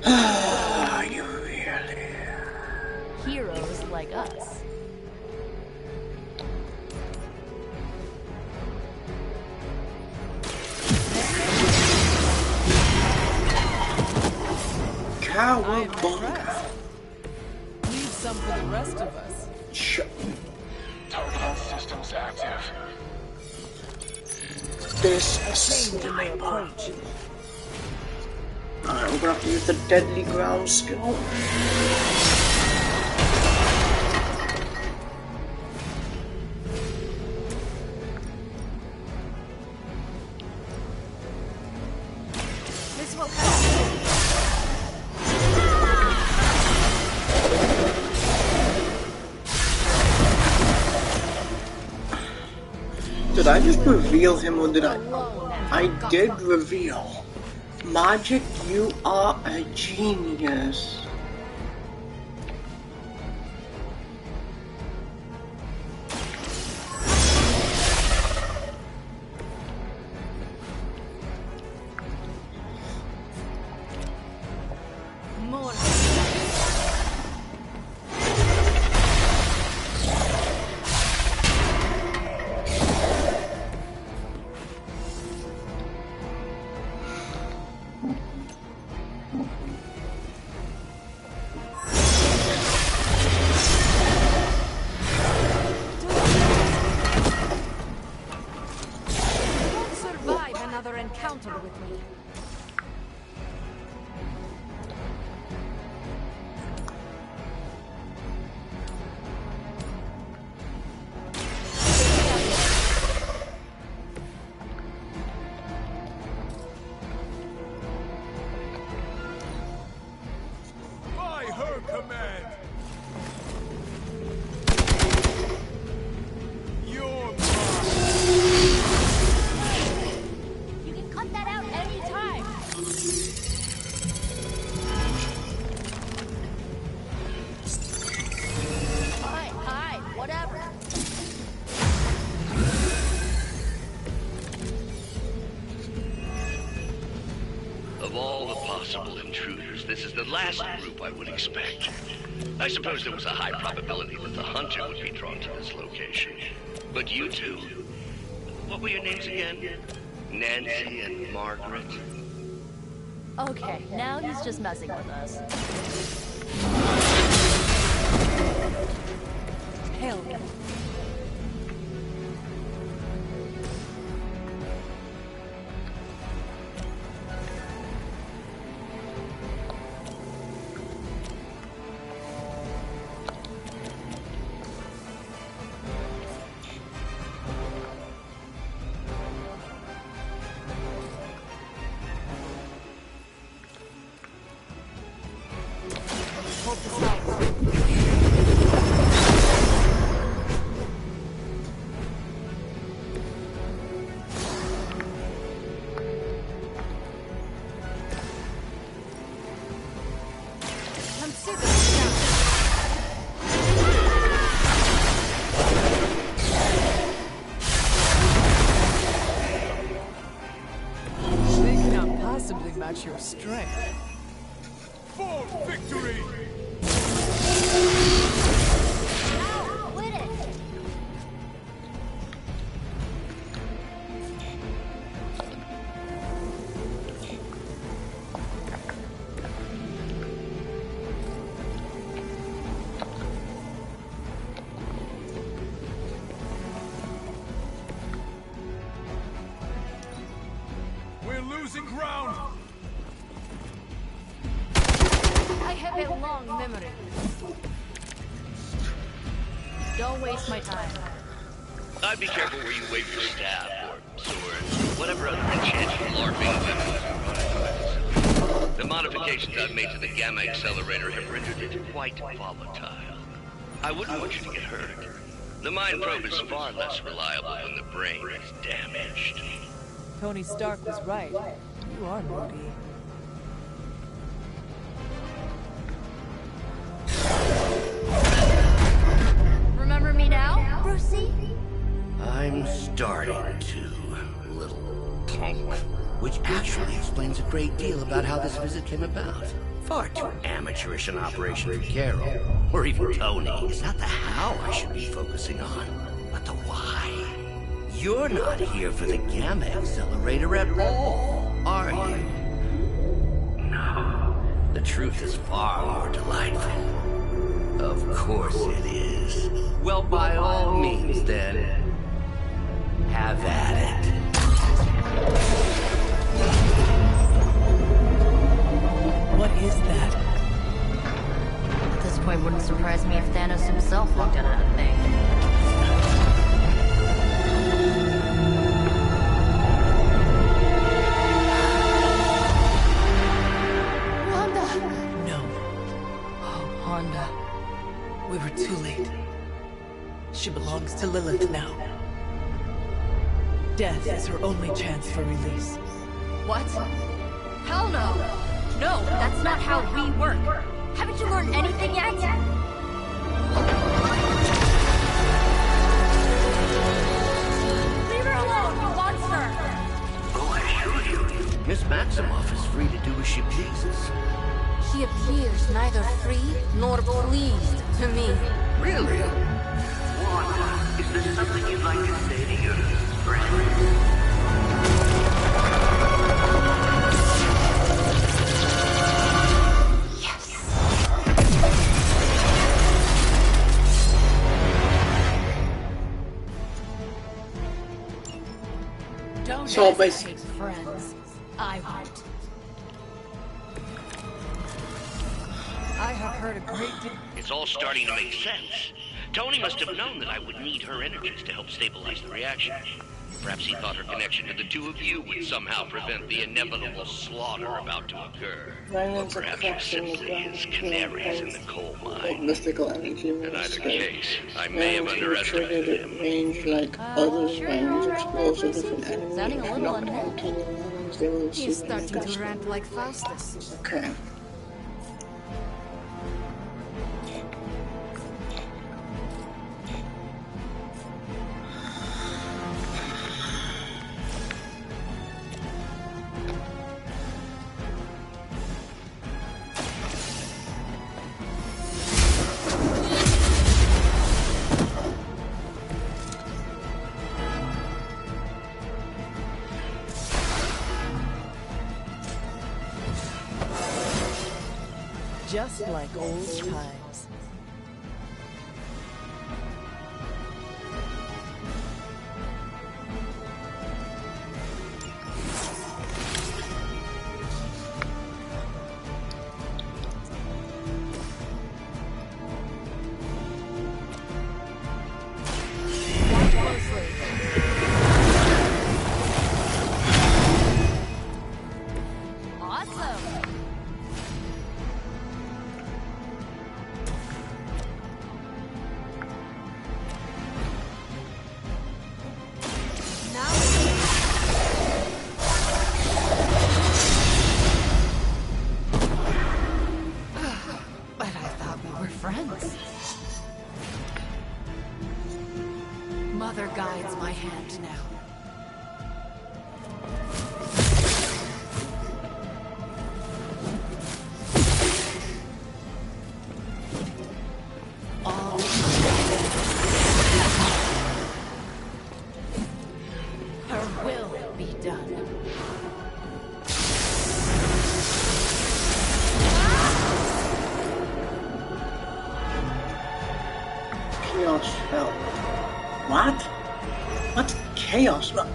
Are you really? Heroes like us. Cowabunga. Leave some for the rest of us. Sure. Target systems active. This is Change in their approach. Alright, we're gonna have to use the deadly ground skill. This will help. Did I just reveal him or did I? I did reveal. Magic, you are a genius. More. was the last group I would expect. I suppose there was a high probability that the hunter would be drawn to this location. But you two, what were your names again? Nancy and Margaret? Okay, now he's just messing with us. Hell. Match your strength. For victory! Ow! Quit it! We're losing ground! I have a long memory. Don't waste my time. I'd be careful where you wave your staff, or sword, whatever other enchanted LARPing weapons you run. The modifications I've made to the Gamma Accelerator have rendered it quite volatile. I wouldn't want you to get hurt. The mind probe is far less reliable when the brain is damaged. Tony Stark was right. You are moody. Remember me now, Brucey? I'm starting to, little punk. Which actually explains a great deal about how this visit came about. Far too amateurish an operation for Carol, or even Tony. It's not the how I should be focusing on, but the why. You're not here for the Gamma Accelerator at all, are you? No. The truth is far more delightful. Of course it is. Well, by all means, then, have at it. What is that? At this point, wouldn't surprise me if Thanos himself walked out of that thing. We were too late. She belongs to Lilith now. Death is her only chance for release. What? Hell no! No, that's not how we work. Haven't you learned anything yet? Leave her alone, you monster! Oh, I assure you, Miss Maximoff is free to do as she pleases. She appears neither free nor pleased to me. Really? Wanda, is there something you'd like to say to your friend? Yes. Don't So hesitate, friends. I won't. I have heard a great deal. It's all starting to make sense. Tony must have known that I would need her energies to help stabilize the reaction. Perhaps he thought her connection to the two of you would somehow prevent the inevitable slaughter about to occur. Or perhaps you're simply his canaries in the coal mine. Mystical energy. In either case, I may have underestimated him. Range like others, range explosive different enemies. Sounding a little Not unhinged. continuing, they will He's super starting to disgusting. rant like Faustus. Okay. Just like old times. Mother guides my hand now. Her will be done. Chaos hell. What? What's chaos? What?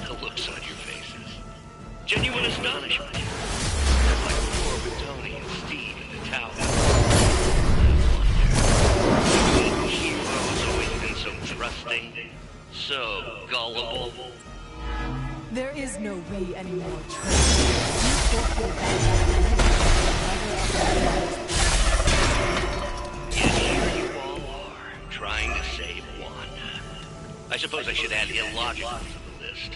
The looks on your faces. Genuine astonishment. It's like before with Tony and Steve in the tower. I wonder. The hero has always been so trusting, so gullible. There is no we anymore, Yes, here you all are, trying to save Wanda. I suppose I should add illogical to the list.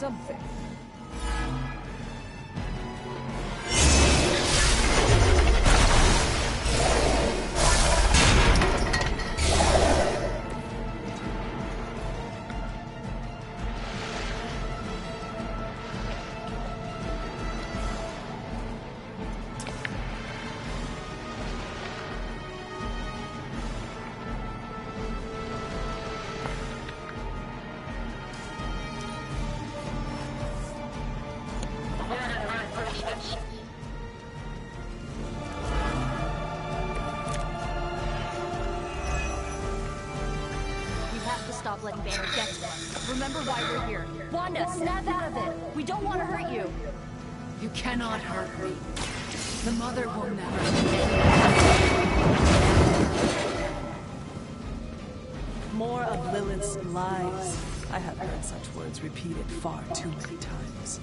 something. Stop letting Banner get to us. Remember why we're here. Wanda, snap out of it. We don't want to hurt you. You cannot hurt me. The mother will never. More of Lilith's lies. I have heard such words repeated far too many times.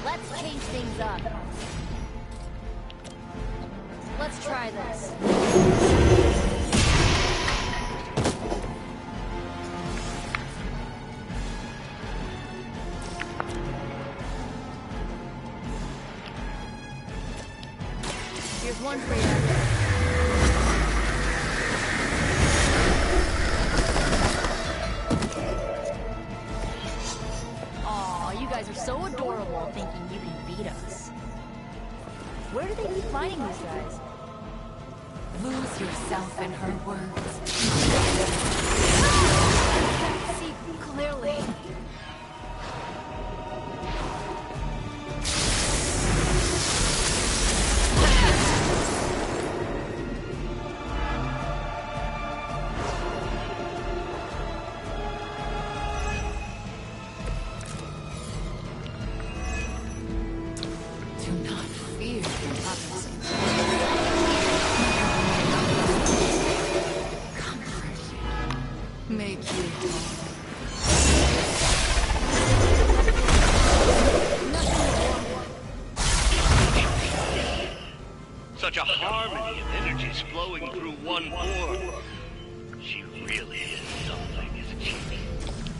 Let's change things up. Let's try this. Here's one for you. Aw, you guys are so adorable thinking you can beat us. Where do they keep finding these guys? Lose yourself in her words. I can't see clearly.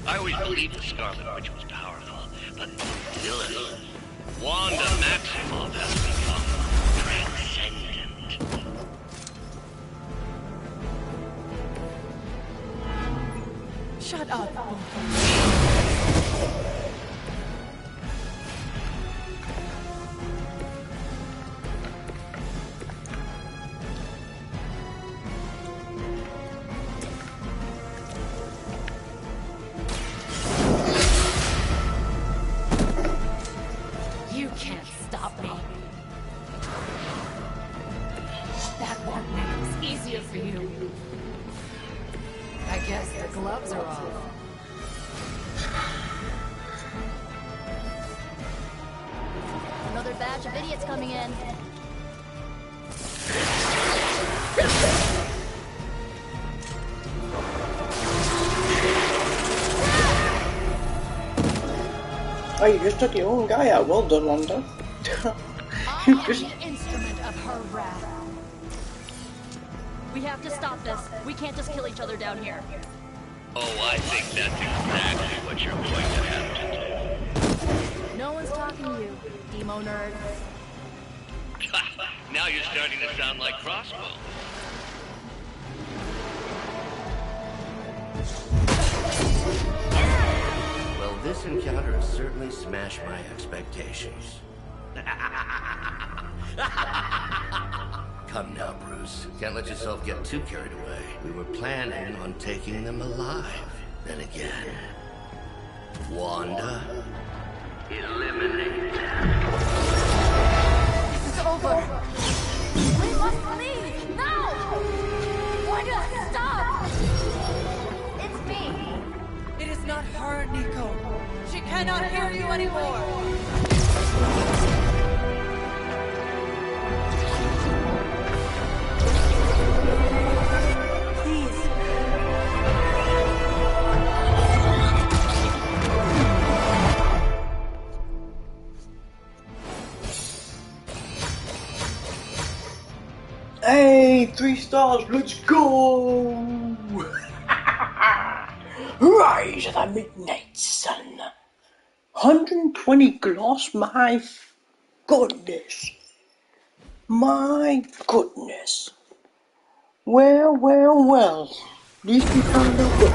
I always believed the Scarlet Witch was powerful, but Lilith, Wanda Maximoff has become transcendent. Shut up. You can't stop me. That won't make this easier for you. I guess the gloves are off. Another batch of idiots coming in. Oh, you just took your own guy out. Well done, Wanda. I am the instrument of her wrath. We have to stop this. We can't just kill each other down here. Oh, I think that's exactly what you're going to have to do. No one's talking to you, emo nerd. Now you're starting to sound like Crossbow. Well, this encounter has certainly smashed my expectations. Come now, Bruce. Can't let yourself get too carried away. We were planning on taking them alive. Then again, Wanda, eliminate them. This is over. We must leave now. Wanda, stop! It's me. It is not her, Nico. She cannot hear you anymore. Hey, 3 stars, let's go! Rise of the Midnight Sun. 120 gloss, my goodness. My goodness. Well, well, well. At least we found out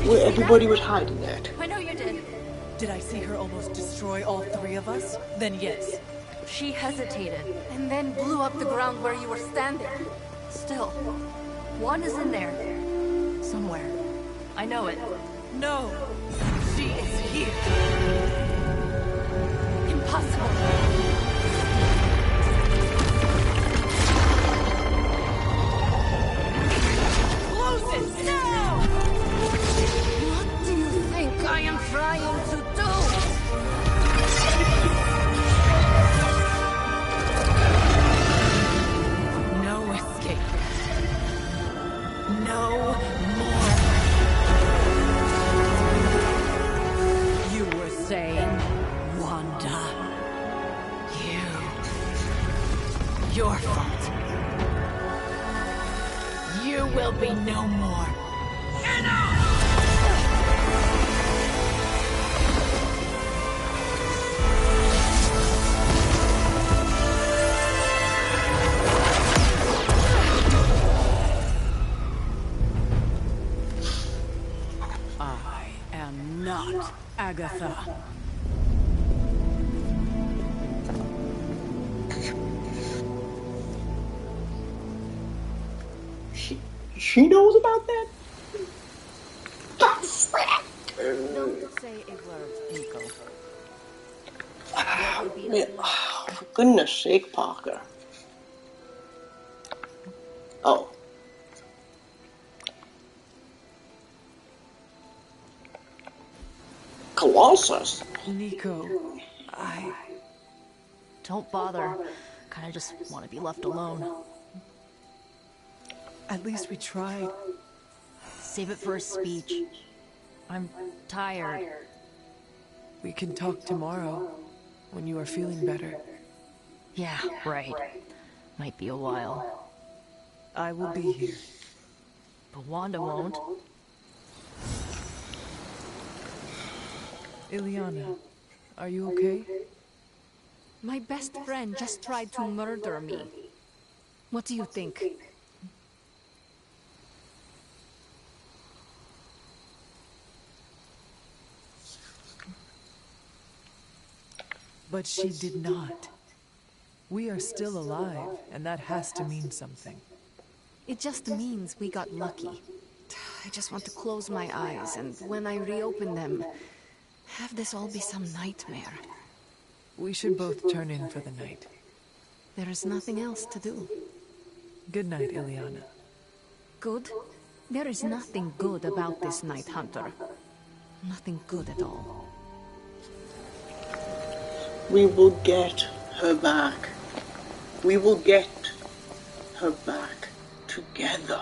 where everybody was hiding at. I know you did. Did I see her almost destroy all 3 of us? Then yes. She hesitated. And then blew up the ground where you were standing. Still, one is in there. Somewhere. I know it. No. She is here. Impossible. Close it now! What do you think I am trying to do? No escape. No more. You were saying, Wanda. Your fault. You will be no more. Enough! I am not Agatha. She knows about that? Don't say a word, Nico. For goodness sake, Parker. Oh. Colossus? Nico, Don't bother. Kinda just want to be left alone. At least we tried. Save it for a speech. I'm tired. We can talk tomorrow, when you are feeling better. Yeah, right. Might be a while. I will be here. But Wanda won't. Ileana, are you okay? My best friend just tried to murder me. What do you think? But she did not. We are still alive, and that has to mean something. It just means we got lucky. I just want to close my eyes, and when I reopen them, have this all be some nightmare. We should both turn in for the night. There is nothing else to do. Good night, Ileana. Good? There is nothing good about this night, Hunter. Nothing good at all. We will get her back. We will get her back together.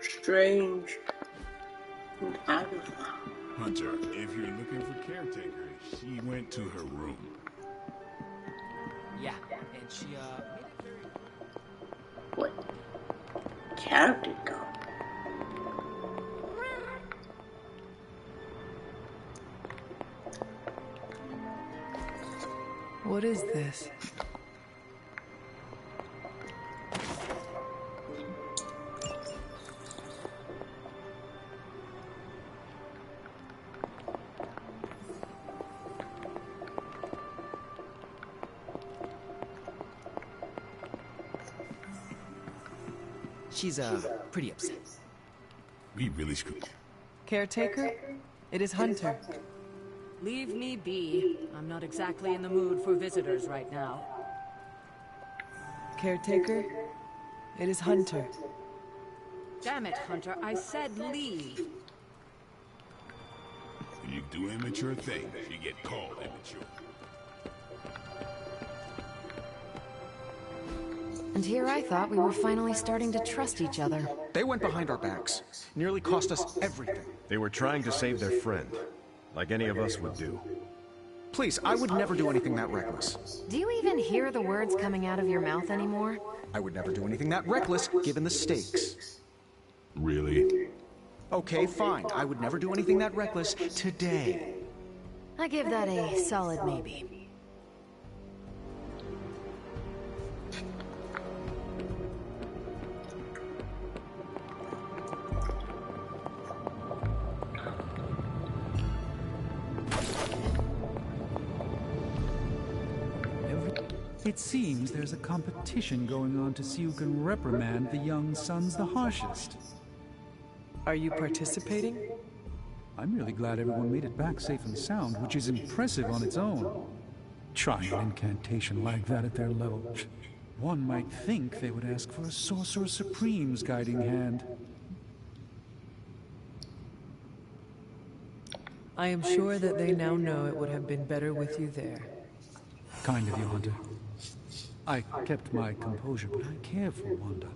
Strange and Agatha. Hunter, if you're looking for Caretaker, she went to her room. Yeah, and she, made it very... What? Caretaker? What is this? She's, pretty upset. We really screwed. Caretaker? It is Hunter. Leave me be. I'm not exactly in the mood for visitors right now. Caretaker? It is Hunter. Damn it, Hunter. I said leave. When you do immature things, you get called immature. And here I thought we were finally starting to trust each other. They went behind our backs. Nearly cost us everything. They were trying to save their friend, like any of us would do. Please, I would never do anything that reckless. Do you even hear the words coming out of your mouth anymore? I would never do anything that reckless, given the stakes. Really? Okay, fine. I would never do anything that reckless today. I give that a solid maybe. It seems there's a competition going on to see who can reprimand the young sons the harshest. Are you participating? I'm really glad everyone made it back safe and sound, which is impressive on its own. Trying an incantation like that at their level. One might think they would ask for a Sorcerer Supreme's guiding hand. I am sure that they now know it would have been better with you there. Kind of you, Hunter. I kept my composure, but I care for Wanda.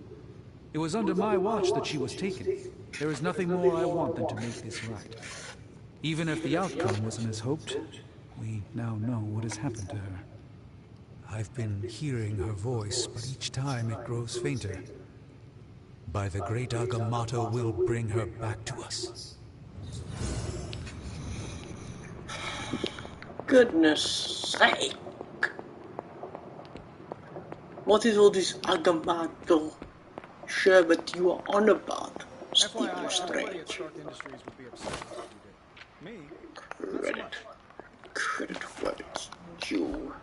It was under my watch that she was taken. There is nothing more I want than to make this right. Even if the outcome wasn't as hoped, we now know what has happened to her. I've been hearing her voice, but each time it grows fainter. By the great Agamotto will bring her back to us. Goodness sake. What is all this Agamotto sherbet you are on about, Stephen Strange? Credit where it's due.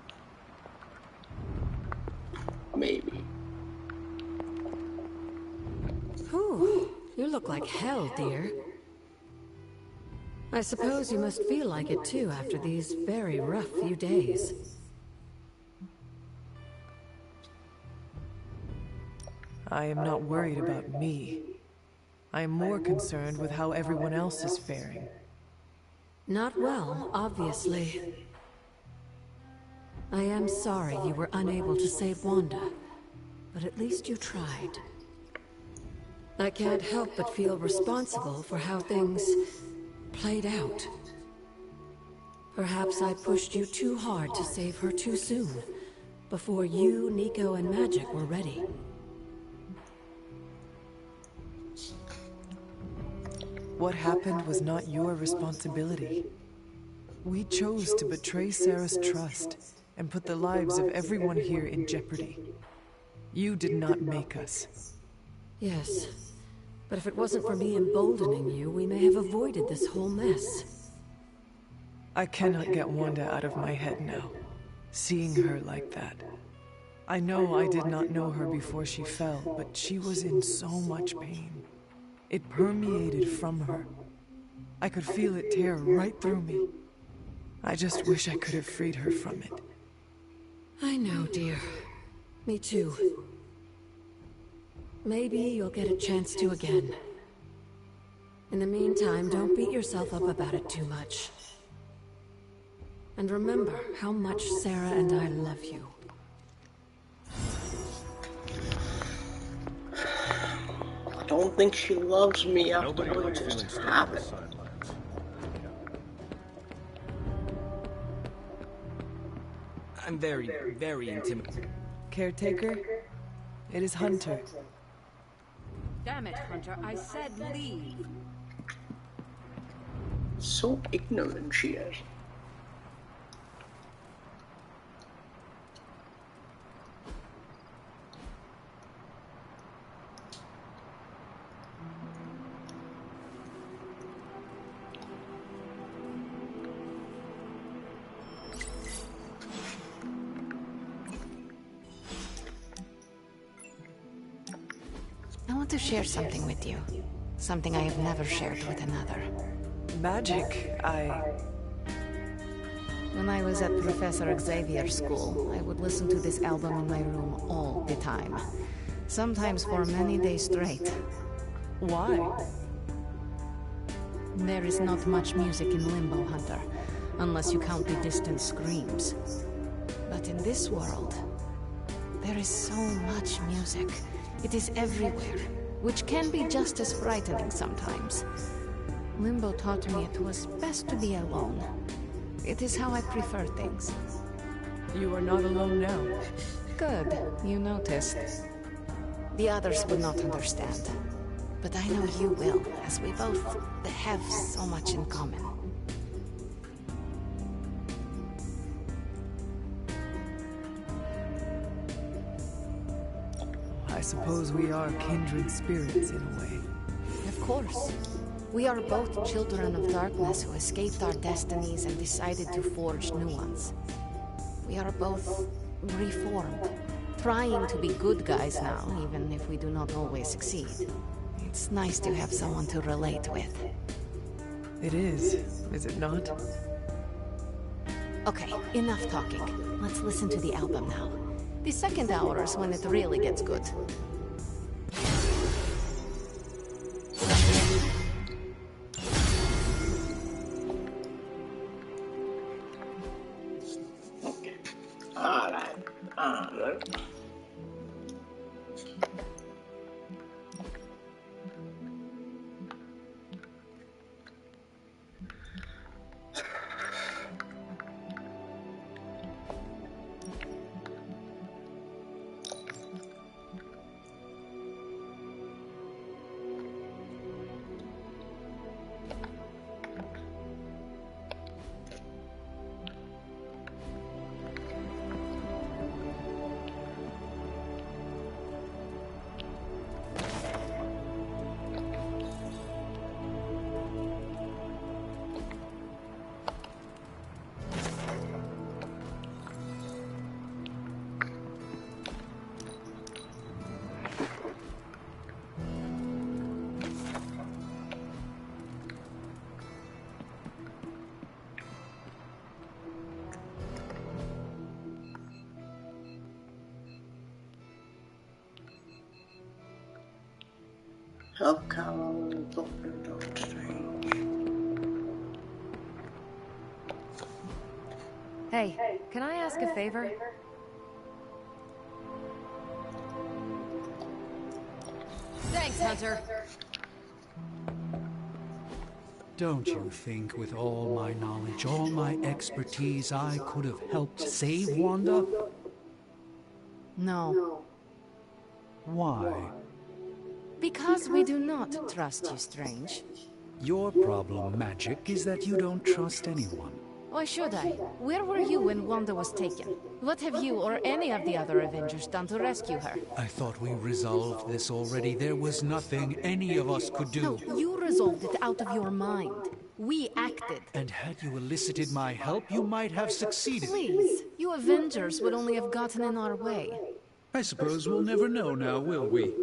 Maybe. Whew, you look like hell, dear. I suppose you must feel like it too after these very rough few days. I am not worried about me. I am more concerned with how everyone else is faring. Not well, obviously. I am sorry you were unable to save Wanda, but at least you tried. I can't help but feel responsible for how things played out. Perhaps I pushed you too hard to save her too soon, before you, Nico, and Magic were ready. What happened was not your responsibility. We chose to betray Sarah's trust and put the lives of everyone here in jeopardy. You did not make us. Yes, but if it wasn't for me emboldening you, we may have avoided this whole mess. I cannot get Wanda out of my head now, seeing her like that. I know I did not know her before she fell, but she was in so much pain. It permeated from her. I could feel it tear right through me. I just wish I could have freed her from it. I know, dear. Me too. Maybe you'll get a chance to again. In the meantime, don't beat yourself up about it too much. And remember how much Sarah and I love you. I don't think she loves me after what just happened. I'm very, very intimidated. Caretaker? It is Hunter. Damn it, Hunter. I said leave. So ignorant she is. I want to share something with you. Something I have never shared with another. Magic, When I was at Professor Xavier's school, I would listen to this album in my room all the time. Sometimes for many days straight. Why? There is not much music in Limbo, Hunter, unless you count the distant screams. But in this world, there is so much music. It is everywhere, which can be just as frightening sometimes. Limbo taught me it was best to be alone. It is how I prefer things. You are not alone now. Good, you noticed. The others would not understand. But I know you will, as we both have so much in common. I suppose we are kindred spirits in a way. Of course. We are both children of darkness who escaped our destinies and decided to forge new ones. We are both reformed, trying to be good guys now, even if we do not always succeed. It's nice to have someone to relate with. It is it not? Okay, enough talking. Let's listen to the album now. The second hour is when it really gets good. Okay. Alright. Help Carol and Doctor Strange. Hey, can I ask a favor? Thanks, Hunter. Don't you think with all my knowledge, all my expertise, I could have helped save Wanda? No. Why? Because we do not trust you, Strange. Your problem, Magic, is that you don't trust anyone. Why should I? Where were you when Wanda was taken? What have you or any of the other Avengers done to rescue her? I thought we resolved this already. There was nothing any of us could do. No, you resolved it out of your mind. We acted. And had you elicited my help, you might have succeeded. Please, you Avengers would only have gotten in our way. I suppose we'll never know now, will we?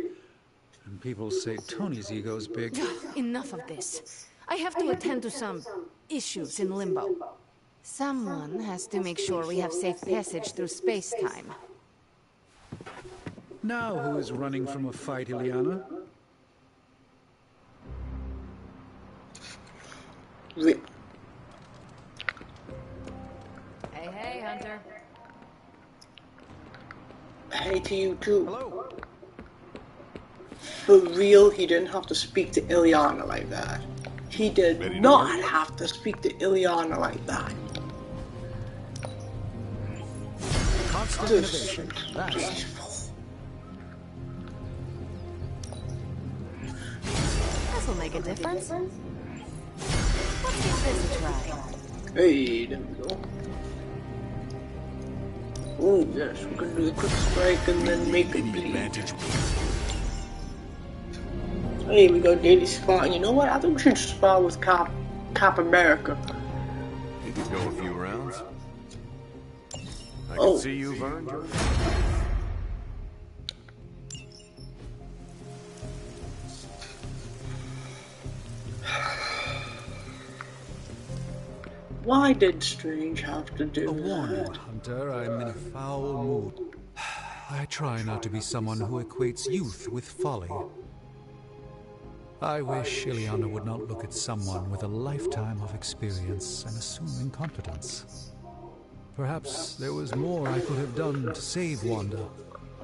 And people say Tony's ego's big. Enough of this. I have to attend to some issues in Limbo. Someone has to make sure we have safe passage through space-time. Now who is running from a fight, Illyana? Hey, Hunter. Hey to you too. Hello. For real, he didn't have to speak to Illyana like that. He did not have to speak to Illyana like that. Constant innovation. That's This'll make a difference. Let's give this a try. Hey, there we go. Oh yes, we're gonna do the quick strike and then make it bleed. Hey, we got daily spot, and you know what? I think we should spar with Cap America. You could go a few rounds. I can see you've earned your... Why did Strange have to do a warning, Hunter. I'm in a foul mood. I try not to be someone who equates youth with folly. I wish Illyana would not look at someone with a lifetime of experience and assume incompetence. Perhaps there was more I could have done to save Wanda.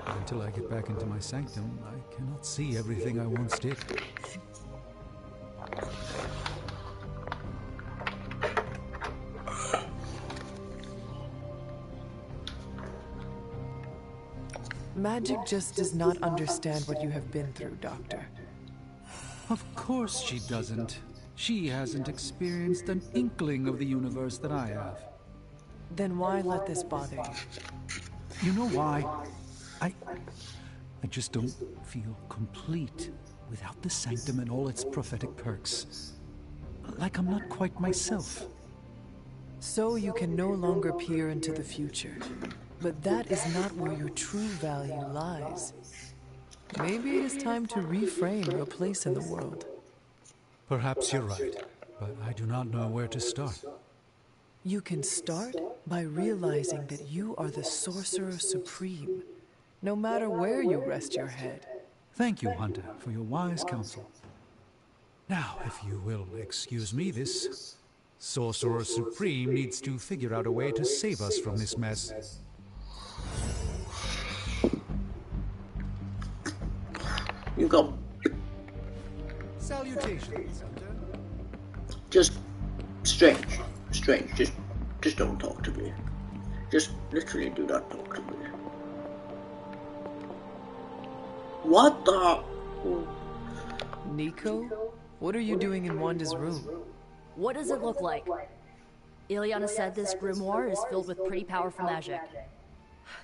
Until I get back into my sanctum, I cannot see everything I once did. Magic just does not understand what you have been through, Doctor. Of course she doesn't. She hasn't experienced an inkling of the universe that I have. Then why let this bother you? You know why? I just don't feel complete without the sanctum and all its prophetic perks. Like I'm not quite myself. So you can no longer peer into the future. But that is not where your true value lies. Maybe it is time to reframe your place in the world. Perhaps you're right, but I do not know where to start. You can start by realizing that you are the Sorcerer Supreme, no matter where you rest your head. Thank you, Hunter, for your wise counsel. Now, if you will excuse me, this Sorcerer Supreme needs to figure out a way to save us from this mess. You go. Salutations, Hunter. Just Strange. Just don't talk to me. Just literally do not talk to me. What the? Nico? What are you doing in Wanda's room? What does it look like? Illyana said this grimoire is filled with pretty powerful magic.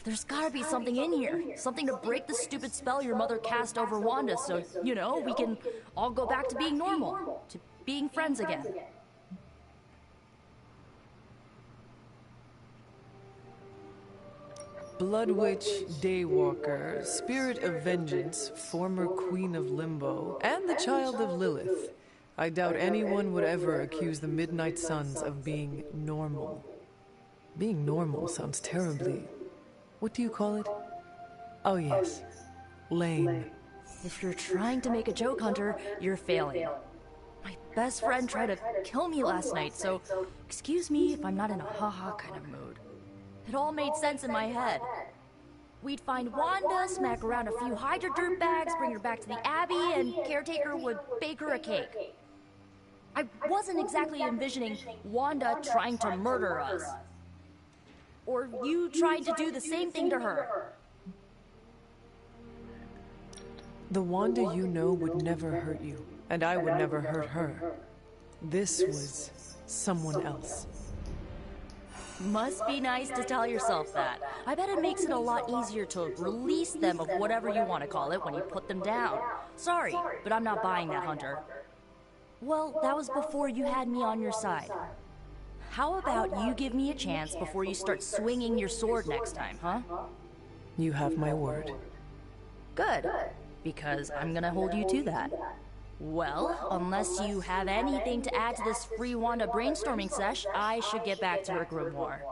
There's gotta be something in here. Something to break the stupid spell your mother cast over Wanda so, you know, we can all go back to being normal. To being friends again. Blood Witch, Daywalker, Spirit of Vengeance, former Queen of Limbo, and the Child of Lilith. I doubt anyone would ever accuse the Midnight Suns of being normal. Being normal sounds terribly... What do you call it? Oh yes, lame. If you're trying to make a joke, Hunter, you're failing. My best friend tried to kill me last night, so excuse me if I'm not in a haha kind of mood. It all made sense in my head. We'd find Wanda, smack around a few Hydra dirtbags, bring her back to the Abbey, and Caretaker would bake her a cake. I wasn't exactly envisioning Wanda trying to murder us. Or you trying to do the same thing to her. The Wanda you know would never hurt you, and I would never hurt her. This was someone else. Must be nice to tell yourself that. I bet it makes it a lot easier to release them of whatever you want to call it when you put them down. Sorry, but I'm not buying that, Hunter. Well, that was before you had me on your side. How about you give me a chance before you start swinging your sword next time, huh? You have my word. Good, because I'm gonna hold you to that. Well, unless you have anything to add to this free Wanda brainstorming sesh, I should get back to her grimoire.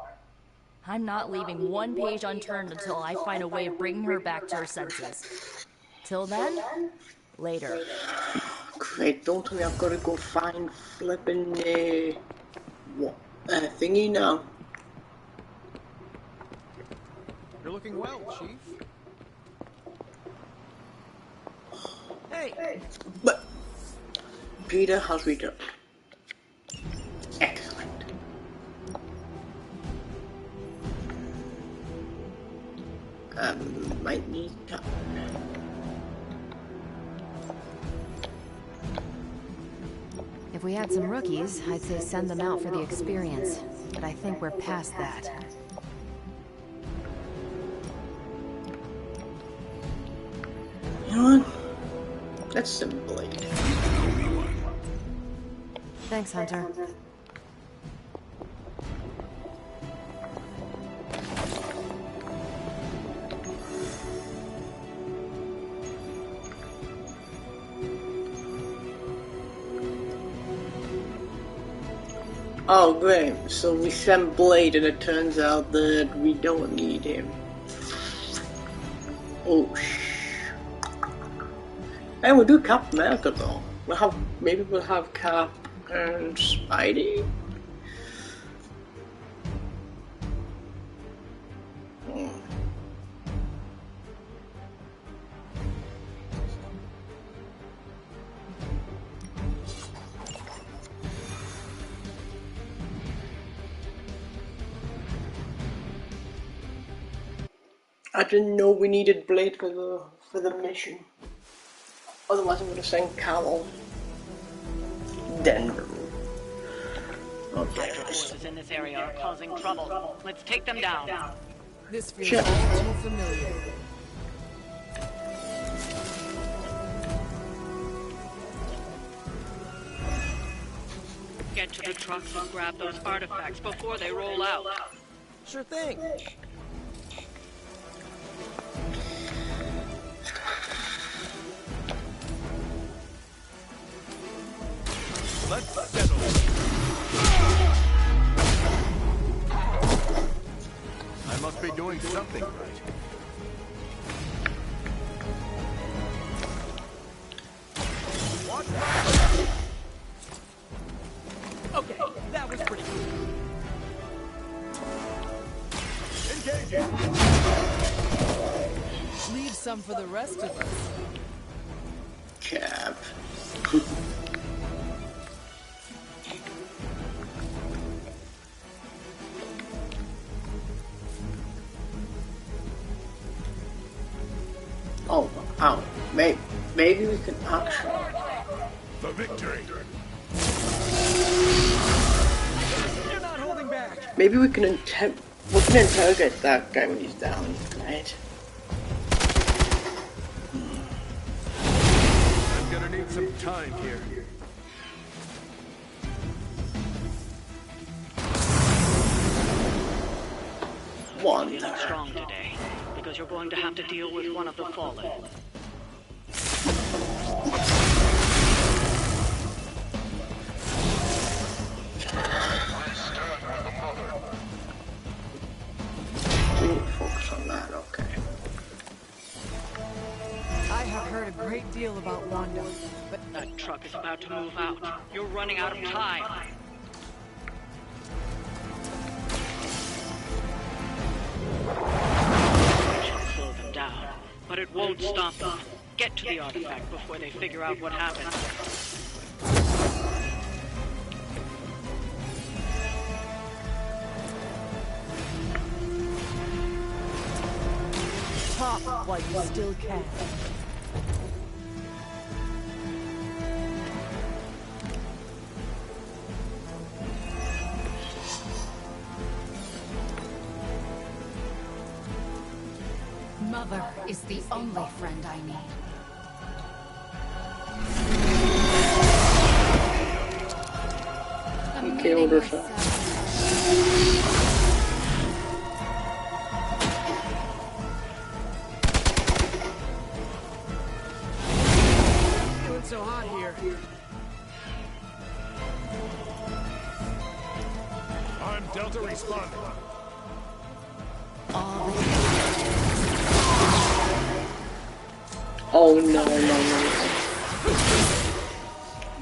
I'm not leaving one page unturned until I find a way of bringing her back to her senses. Till then, later. Great, don't tell me I've got to go find flipping thingy now. You're looking well, Chief. Hey! But Peter has returned. Excellent. Might need time. If we had some rookies, I'd say send them out for the experience. But I think we're past that. You know what? Let's simulate. Thanks, Hunter. Oh great, so we sent Blade and it turns out that we don't need him. Oh And we'll do Captain America though. Maybe we'll have Cap and Spidey. I didn't know we needed Blade for the mission. Otherwise, I'm going to send Carol. Denver. Hydra forces in this area are causing trouble. Let's take them down. This feels all too familiar. Get to the trucks and grab those artifacts before they roll out. Sure thing. Let's settle. I must be doing something right. Okay, that was pretty cool. Engaging. Leave some for the rest of us. Cap. Oh, ow. Maybe we can actually... For victory. You're not holding back. Maybe we can interrogate that guy when he's down, right? I'm gonna need some time here. Feeling strong today, because you're going to have to deal with one of the fallen. Focus on that, okay. I have heard a great deal about Wanda, but that truck is about to move out. You're running out of time. It should slow them down, but it won't stop them. Get to the artifact before they figure out what happened. up while you still can. Mother is the only friend I need. He killed herself. Feeling so hot here. I'm Delta responding. Oh no, no, no.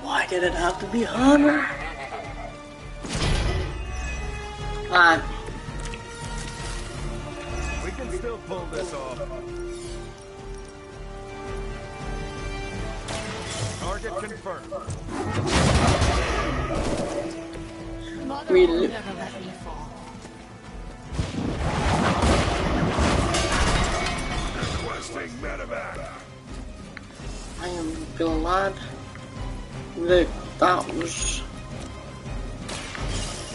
Why did it have to be Hunter? Ah. We can still pull this off. Target confirmed. Mother will never let me fall. Requesting medevac. I am glad that that was.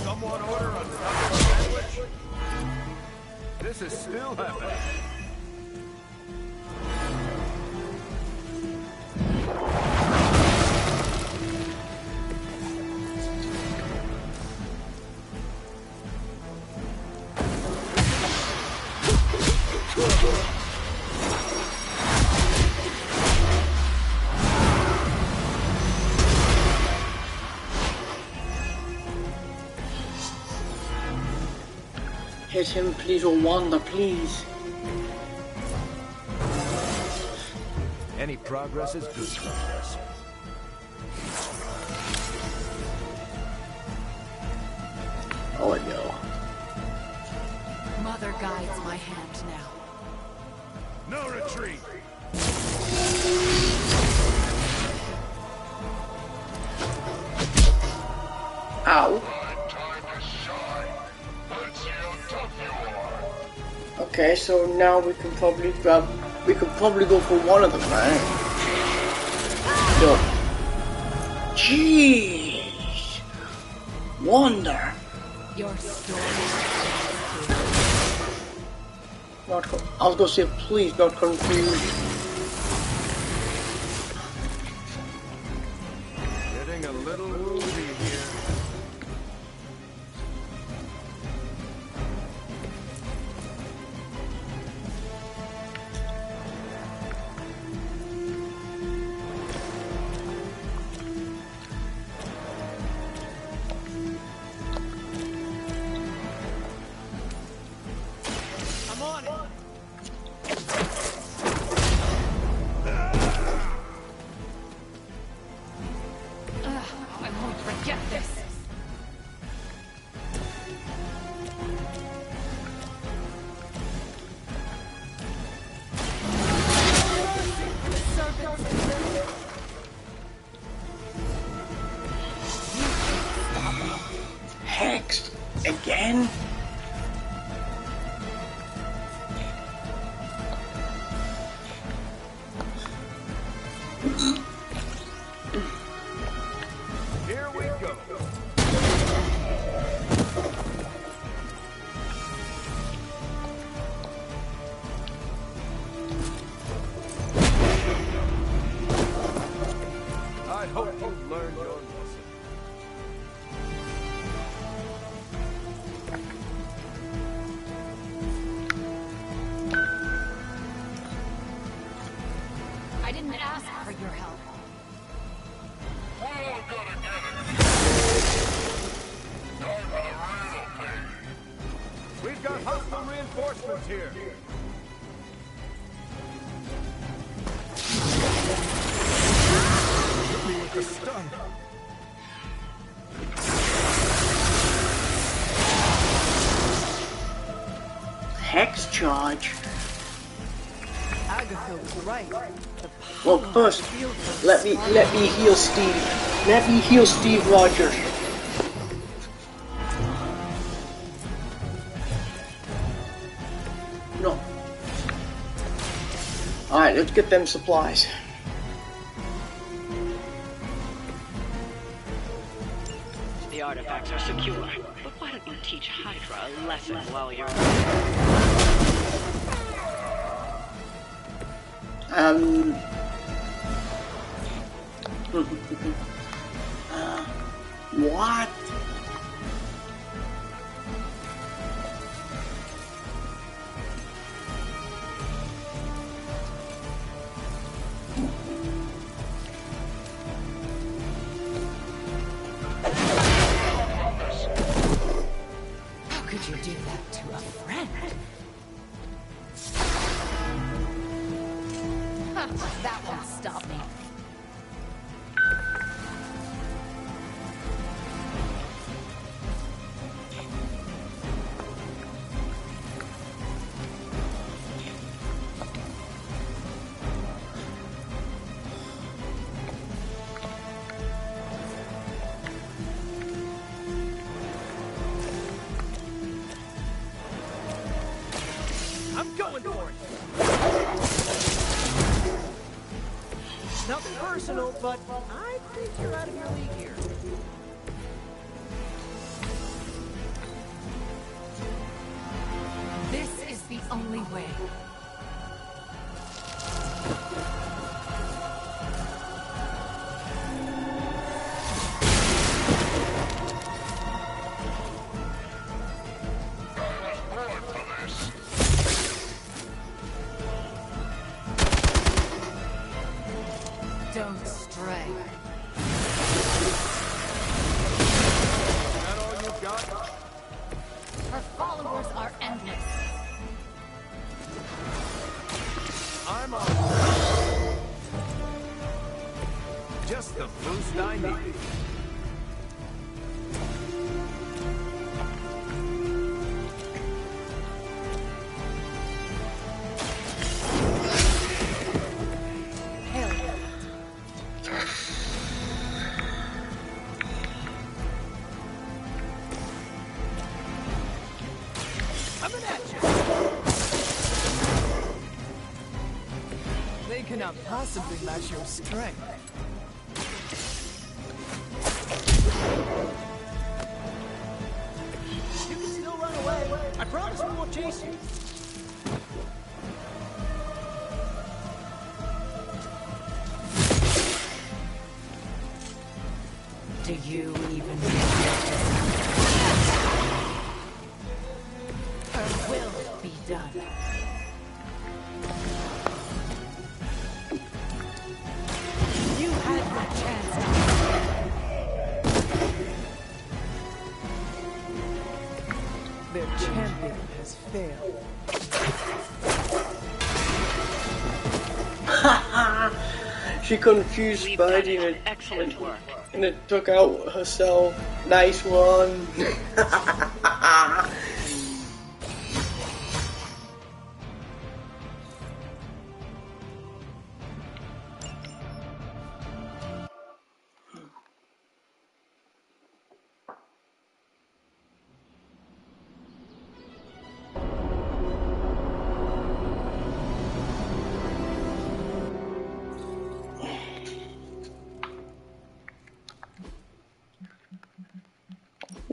Someone order a sandwich? This is still happening. Hit him, please, oh Wanda, please. Any progress is good progress. Oh no. Mother guides my hand now. No retreat. Ow. Okay, so now we can probably go for one of them, right? Yo. Jeez. Wonder. Your story. I was gonna say, please, not confused. Getting a little woozy here. Hexed again? Here we go. I hope you've learned your lesson. I didn't ask for your help. We've got hostile reinforcements here. Hit me with the stun. Hex charge. Agatha was right. Well, first, let me heal Steve. Let me heal Steve Rogers. No. Alright, let's get them supplies. The artifacts are secure, but why don't you teach Hydra a lesson while you're... What? How could you do that to a friend? That won't stop me. I'm going for it! Nothing personal, but I think you're out of your league here. This is the only way. Don't stray. Is that all you've got? Her followers are endless. I'm on. Just the boost I need. Coming at you. They cannot possibly match your strength. You can still run away. I promise we won't chase you. Do you even Her will be done. You had your chance. Their champion has failed. She confused Spidey and it took out herself. Nice one.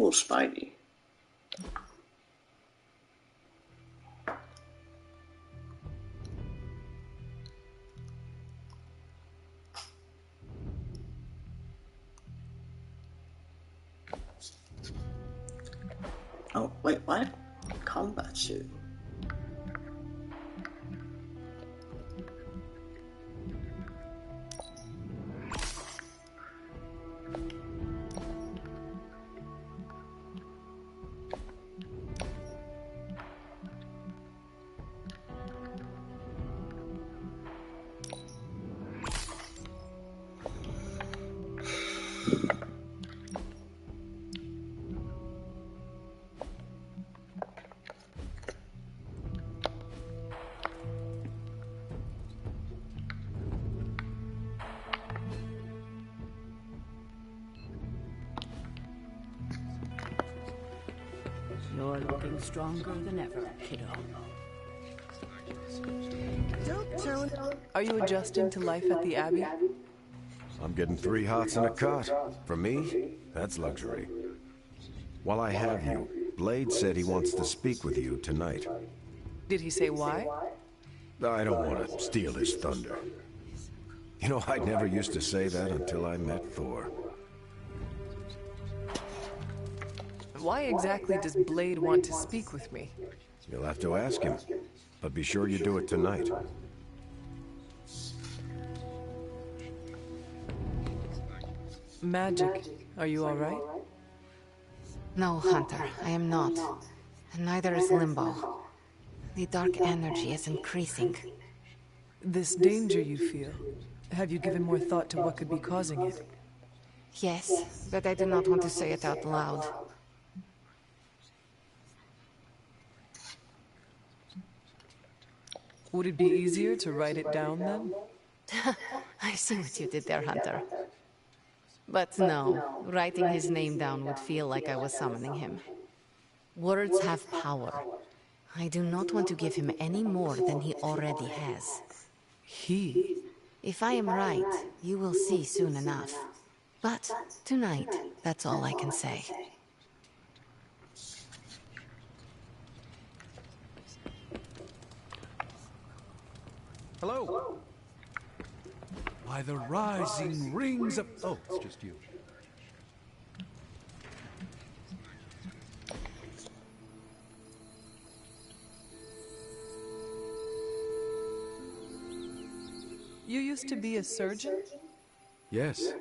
Oh, Spidey. Oh, wait, what? Combat suit. You're looking stronger than ever, kiddo. Are you adjusting to life at the Abbey? I'm getting 3 hots in a cot. For me, that's luxury. While I have you, Blade said he wants to speak with you tonight. Did he say why? I don't want to steal his thunder. You know, I never used to say that until I met Thor. Why exactly does Blade want to speak with me? You'll have to ask him. But be sure you do it tonight. Magic, are you alright? No, Hunter, I am not. And neither is Limbo. The dark energy is increasing. This danger you feel, have you given more thought to what could be causing it? Yes, but I do not want to say it out loud. Would it be easier to write it down then? I see what you did there, Hunter. But no, writing his name down would feel like I was summoning him. Words have power. I do not want to give him any more than he already has. He? If I am right, you will see soon enough. But tonight, that's all I can say. Hello? By the rising rings of... Oh, it's just you. You used to be a surgeon? Yes.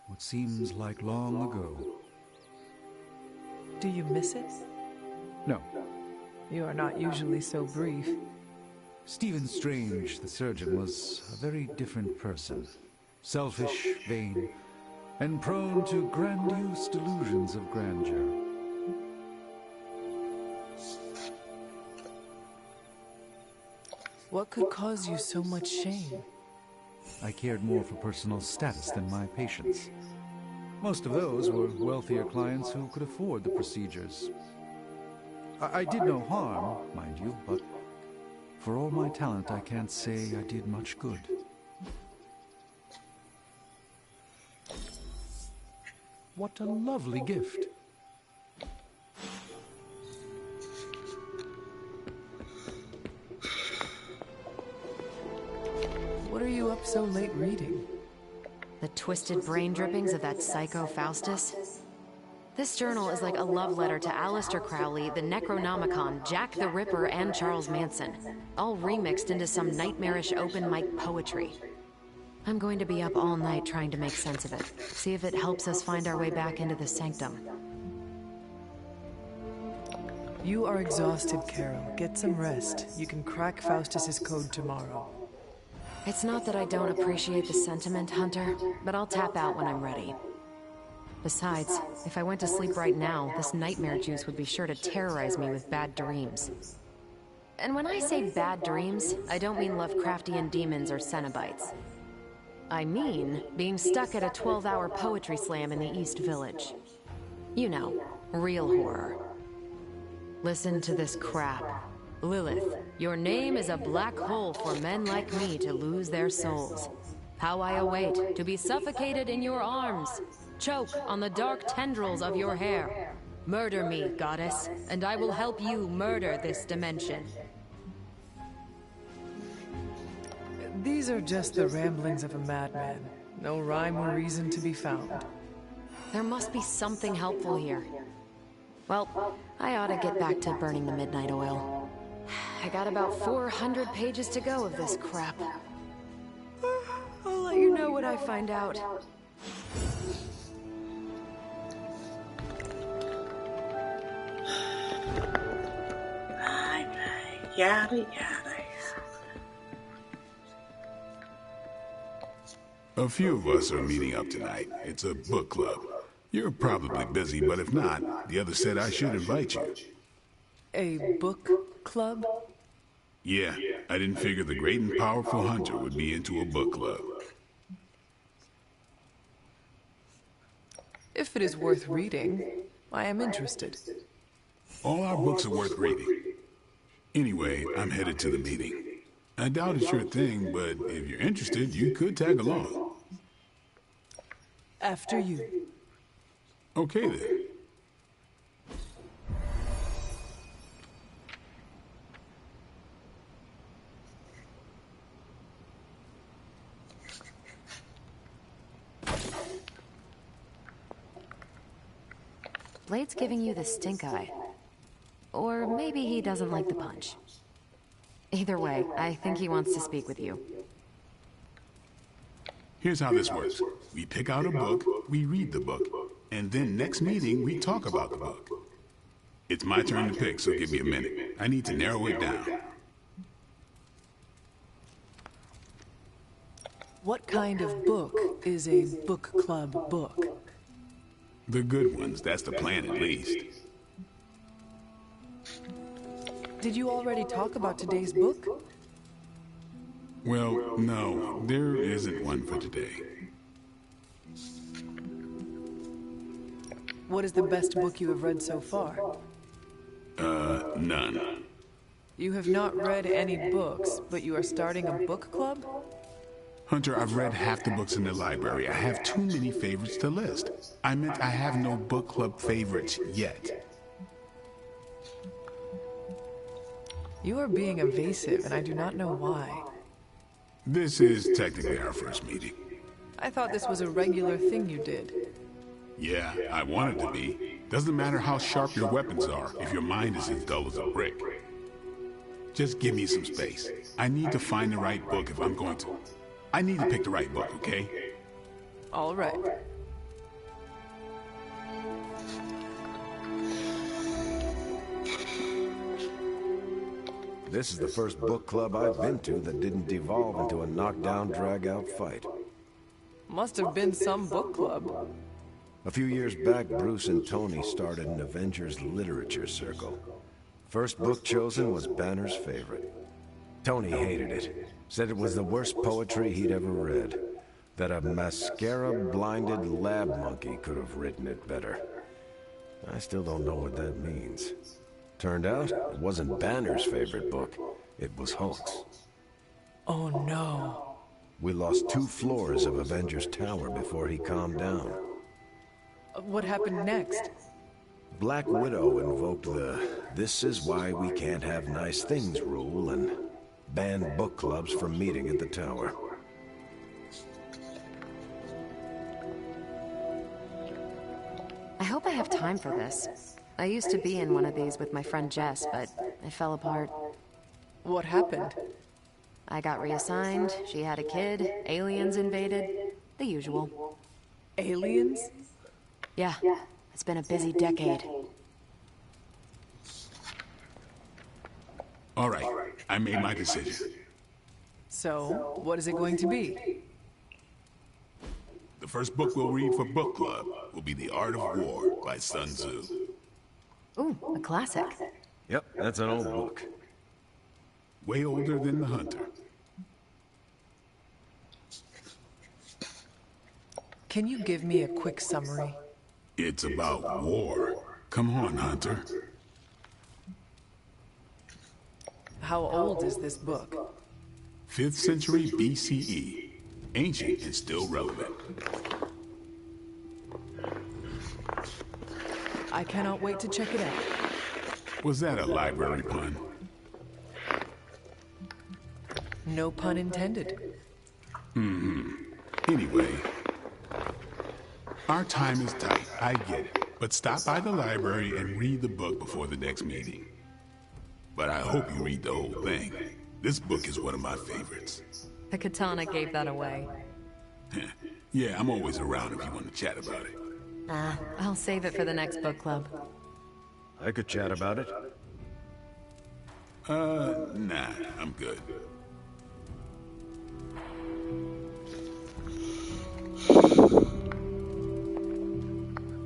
What seems like long ago. Do you miss it? No. You are not usually so brief. Stephen Strange, the surgeon, was a very different person. Selfish, vain, and prone to grandiose delusions of grandeur. What could cause you so much shame? I cared more for personal status than my patients. Most of those were wealthier clients who could afford the procedures. I did no harm, mind you, but for all my talent, I can't say I did much good. What a lovely gift. What are you up so late reading? The twisted brain drippings of that psycho Faustus? This journal is like a love letter to Aleister Crowley, the Necronomicon, Jack the Ripper, and Charles Manson, all remixed into some nightmarish open mic poetry. I'm going to be up all night trying to make sense of it, see if it helps us find our way back into the sanctum. You are exhausted, Carol. Get some rest. You can crack Faustus's code tomorrow. It's not that I don't appreciate the sentiment, Hunter, but I'll tap out when I'm ready. Besides, if I went to sleep right now, this nightmare juice would be sure to terrorize me with bad dreams. And when I say bad dreams, I don't mean Lovecraftian demons or Cenobites. I mean being stuck at a 12-hour poetry slam in the East Village. You know, real horror. Listen to this crap. Lilith, your name is a black hole for men like me to lose their souls. How I await to be suffocated in your arms. Choke on the dark tendrils of your hair. Murder me, goddess, and I will help you murder this dimension. These are just the ramblings of a madman. No rhyme or reason to be found. There must be something helpful here. Well, I ought to get back to burning the midnight oil. I got about 400 pages to go of this crap. I'll let you know what I find out. Yada, yada. A few of us are meeting up tonight. It's a book club. You're probably busy, but if not, the other said I should invite you. A book club? Yeah, I didn't figure the great and powerful Hunter would be into a book club. If it is worth reading, I am interested. All our books are worth reading. Anyway, I'm headed to the meeting. I doubt it's your thing, but if you're interested, you could tag along. After you. Okay then. Blade's giving you the stink eye. Or maybe he doesn't like the punch. Either way, I think he wants to speak with you. Here's how this works. We pick out a book, we read the book, and then next meeting we talk about the book. It's my turn to pick, so give me a minute. I need to narrow it down. What kind of book is a book club book? The good ones, that's the plan at least. Did you already talk about today's book? Well, no, there isn't one for today. What is the best book you have read so far? None. You have not read any books, but you are starting a book club? Hunter, I've read half the books in the library. I have too many favorites to list. I meant I have no book club favorites yet. You are being evasive, and I do not know why. This is technically our first meeting. I thought this was a regular thing you did. Yeah, I want it to be. Doesn't matter how sharp your weapons are if your mind is as dull as a brick. Just give me some space. I need to find the right book if I'm going to. I need to pick the right book, okay? All right. This is the first book club I've been to that didn't devolve into a knockdown, drag-out fight. Must have been some book club. A few years back, Bruce and Tony started an Avengers literature circle. First book chosen was Banner's favorite. Tony hated it. Said it was the worst poetry he'd ever read. That a mascara-blinded lab monkey could have written it better. I still don't know what that means. Turned out, it wasn't Banner's favorite book. It was Hulk's. Oh no. We lost 2 floors of Avengers Tower before he calmed down. What happened next? Black Widow invoked the "this is why we can't have nice things" rule and banned book clubs from meeting at the tower. I hope I have time for this. I used to be in one of these with my friend Jess, but it fell apart. What happened? I got reassigned, she had a kid, aliens invaded, the usual. Aliens? Yeah, it's been a busy decade. All right, I made my decision. So, what is it going to be? The first book we'll read for book club will be The Art of War by Sun Tzu. Ooh, a classic. Yep, that's an old book. Way older than The Hunter. Can you give me a quick summary? It's about war. Come on, Hunter. How old is this book? 5th century BCE. Ancient and still relevant. I cannot wait to check it out. Was that a library pun? No pun intended. Anyway, our time is tight, I get it. But stop by the library and read the book before the next meeting. But I hope you read the whole thing. This book is one of my favorites. The katana gave that away. Yeah, I'm always around if you want to chat about it. I'll save it for the next book club. I could chat about it. Nah, I'm good.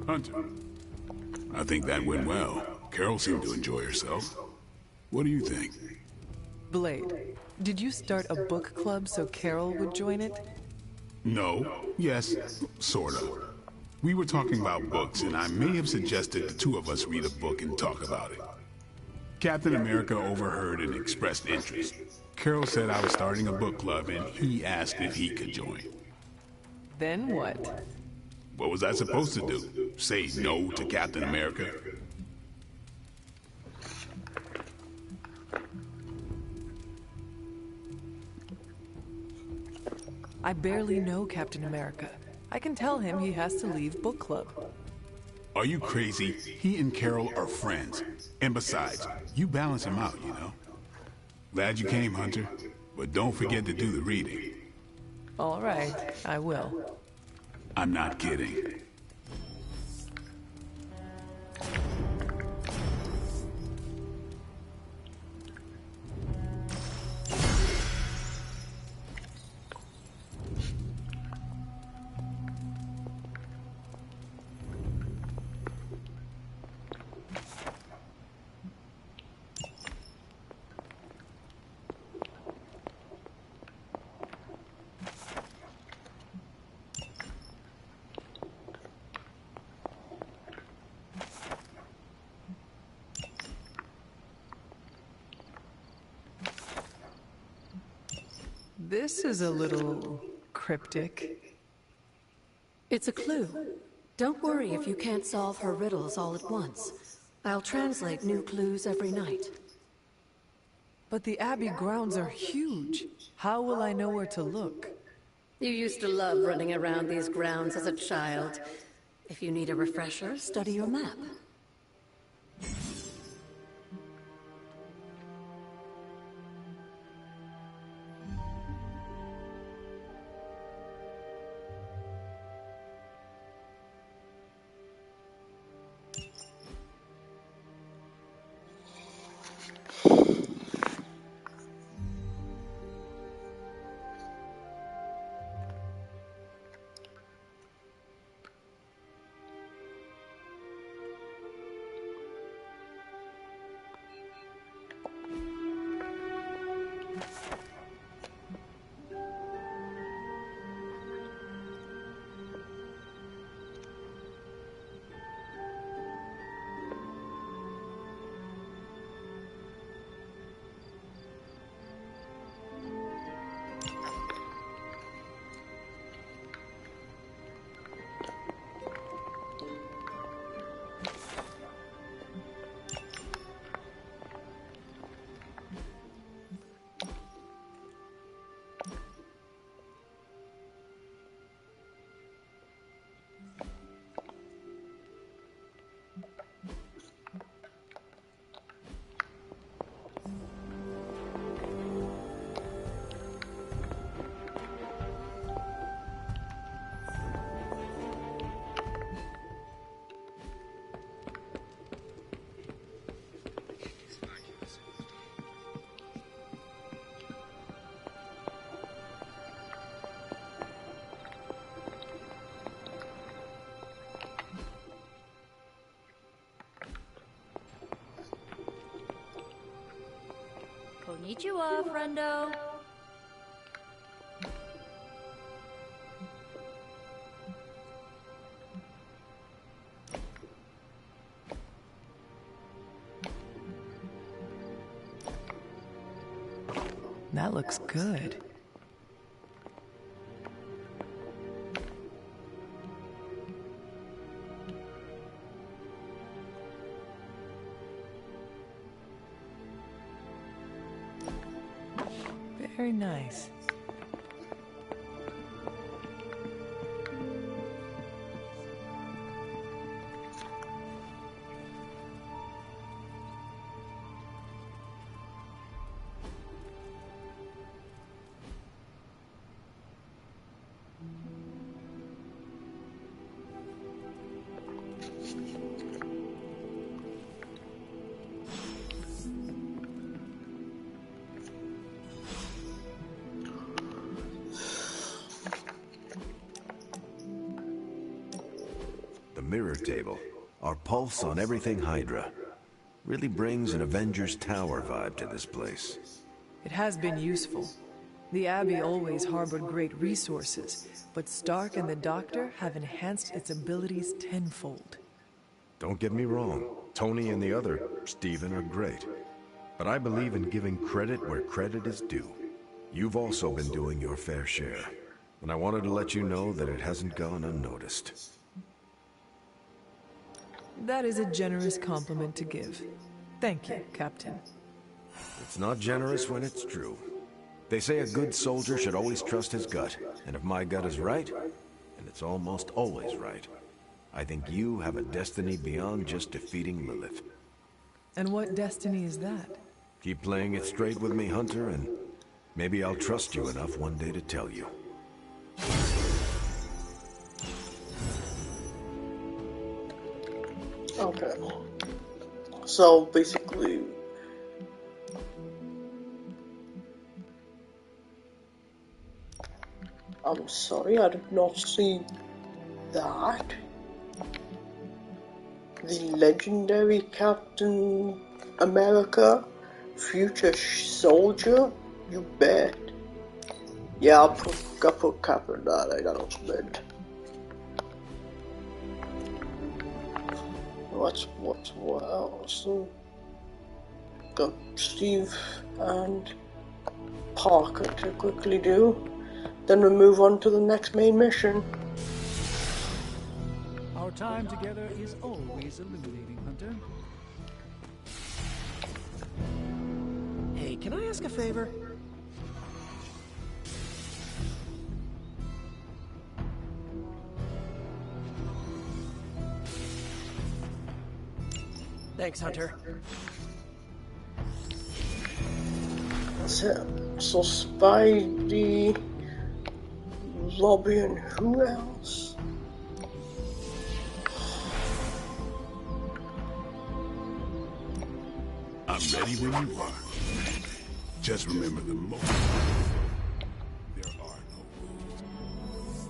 Hunter, I think that went well. Carol seemed to enjoy herself. What do you think? Blade, did you start a book club so Carol would join it? No. Yes, sort of. We were talking about books, and I may have suggested the 2 of us read a book and talk about it. Captain America overheard and expressed interest. Carol said I was starting a book club and he asked if he could join. Then what? What was I supposed to do? Say no to Captain America? I barely know Captain America. I can tell him he has to leave book club. Are you crazy? He and Carol are friends. And besides, you balance him out, you know? Glad you came, Hunter. But don't forget to do the reading. All right, I will. I'm not kidding. This is a little cryptic. It's a clue. Don't worry if you can't solve her riddles all at once. I'll translate new clues every night. But the Abbey grounds are huge. How will I know where to look? You used to love running around these grounds as a child. If you need a refresher, study your map. Konnichiwa, friendo. That looks good. Very nice. Mirror table. Our pulse on everything Hydra. Really brings an Avengers Tower vibe to this place. It has been useful. The Abbey always harbored great resources, but Stark and the Doctor have enhanced its abilities tenfold. Don't get me wrong. Tony and the other, Stephen, are great. But I believe in giving credit where credit is due. You've also been doing your fair share, and I wanted to let you know that it hasn't gone unnoticed. That is a generous compliment to give. Thank you, Captain. It's not generous when it's true. They say a good soldier should always trust his gut, and if my gut is right, and it's almost always right, I think you have a destiny beyond just defeating Lilith. And what destiny is that? Keep playing it straight with me, Hunter, and maybe I'll trust you enough one day to tell you. Okay. So basically, I'm sorry, I did not see that. The legendary Captain America, future soldier? You bet. Yeah, I'll put Cap in that, I don't spend. What else? Got Steve and Parker to quickly do. Then we move on to the next main mission. Our time together is always illuminating, Hunter. Hey, can I ask a favor? Thanks, Hunter. So Spidey, Robbie, and who else? I'm ready when you are. Just remember the moment. There are no rules.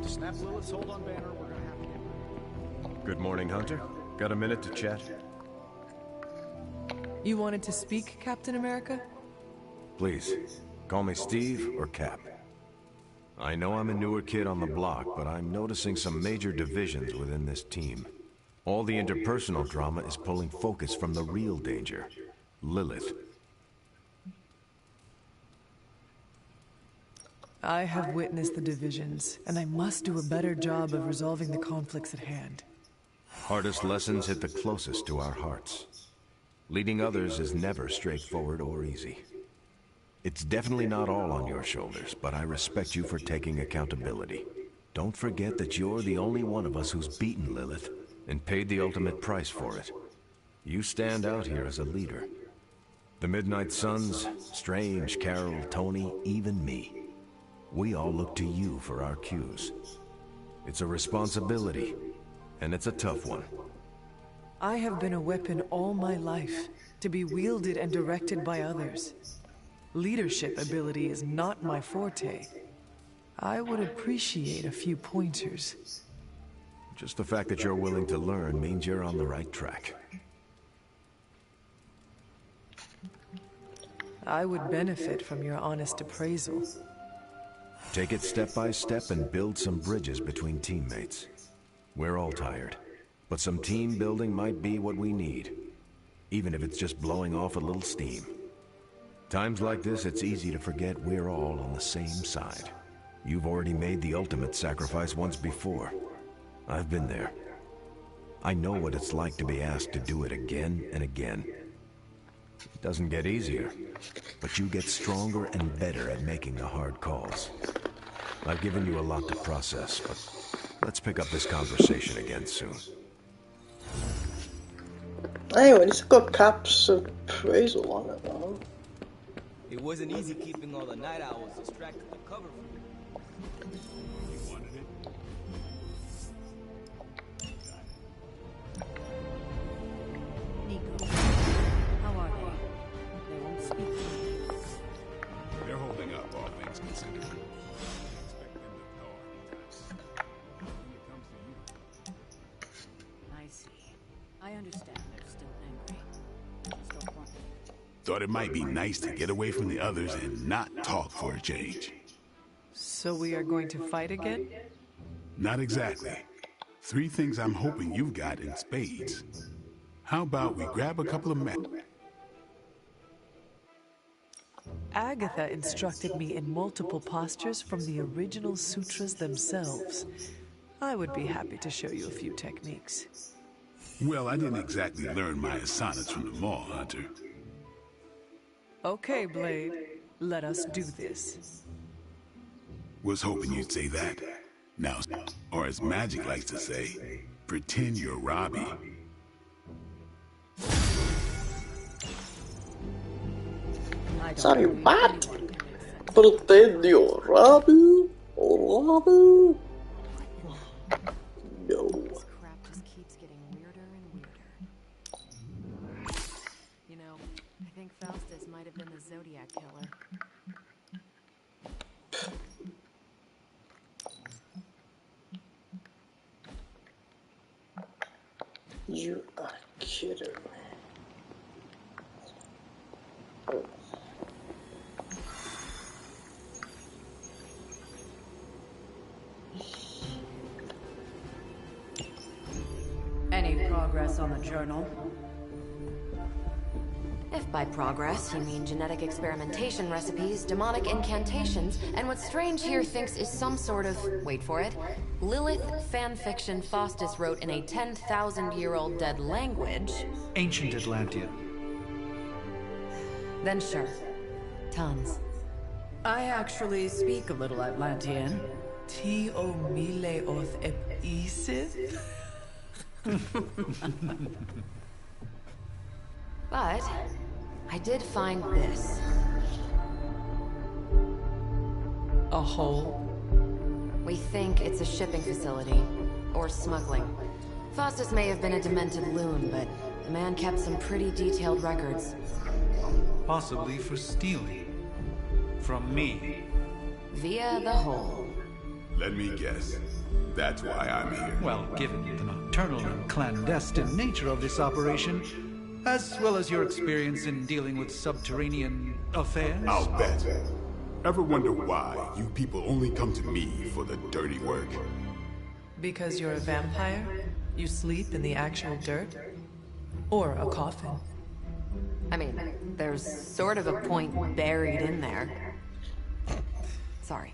Snap Lilith's hold on banner. We're gonna have to get... Good morning, Hunter. Got a minute to chat? You wanted to speak, Captain America? Please, call me Steve or Cap. I know I'm a newer kid on the block, but I'm noticing some major divisions within this team. All the interpersonal drama is pulling focus from the real danger, Lilith. I have witnessed the divisions, and I must do a better job of resolving the conflicts at hand. Hardest lessons hit the closest to our hearts. Leading others is never straightforward or easy. It's definitely not all on your shoulders, but I respect you for taking accountability. Don't forget that you're the only one of us who's beaten Lilith and paid the ultimate price for it. You stand out here as a leader. The Midnight Suns, Strange, Carol, Tony, even me. We all look to you for our cues. It's a responsibility, and it's a tough one. I have been a weapon all my life, to be wielded and directed by others. Leadership ability is not my forte. I would appreciate a few pointers. Just the fact that you're willing to learn means you're on the right track. I would benefit from your honest appraisal. Take it step by step and build some bridges between teammates. We're all tired, but some team building might be what we need, even if it's just blowing off a little steam. Times like this, it's easy to forget we're all on the same side. You've already made the ultimate sacrifice once before. I've been there. I know what it's like to be asked to do it again and again. It doesn't get easier, but you get stronger and better at making the hard calls. I've given you a lot to process, but let's pick up this conversation again soon. Anyway, it's got Cap's appraisal on it, though. It wasn't easy keeping all the night owls distracted to cover for you. You wanted it? Nico, how are they? They won't speak to me. They're holding up, all things considered. Expect them to thaw anytime soon. When it comes to you. I see. I understand they're still angry. I just don't want them. Thought it might be nice to get away from the others and not talk for a change. So we are going to fight again? Not exactly. 3 things I'm hoping you've got in spades. How about we grab a couple of men? Agatha instructed me in multiple postures from the original sutras themselves. I would be happy to show you a few techniques. Well, I didn't exactly learn my asanas from the mall, Hunter. Okay, Blade. Let us do this. Was hoping you'd say that. Now, or as Magic likes to say, pretend you're Robbie. Sorry, what? Pretend you're Robbie? Robbie? No. This crap just keeps getting weirder and weirder. You know, I think Faustus might have been the Zodiac killer. You are kidding. Any progress on the journal? If by progress you mean genetic experimentation recipes, demonic incantations, and what Strange here thinks is some sort of, wait for it, Lilith fanfiction Faustus wrote in a 10,000-year-old dead language... Ancient Atlantean. Then sure. Tons. I actually speak a little Atlantean. Ti o mile oth ep isith? But I did find this. A hole? We think it's a shipping facility. Or smuggling. Faustus may have been a demented loon, but the man kept some pretty detailed records. Possibly for stealing. From me. Via the hole. Let me guess. That's why I'm here. Well, given the nocturnal and clandestine nature of this operation, as well as your experience in dealing with subterranean affairs... I'll bet. Ever wonder why you people only come to me for the dirty work? Because you're a vampire? You sleep in the actual dirt? Or a coffin? I mean, there's sort of a point buried in there. Sorry.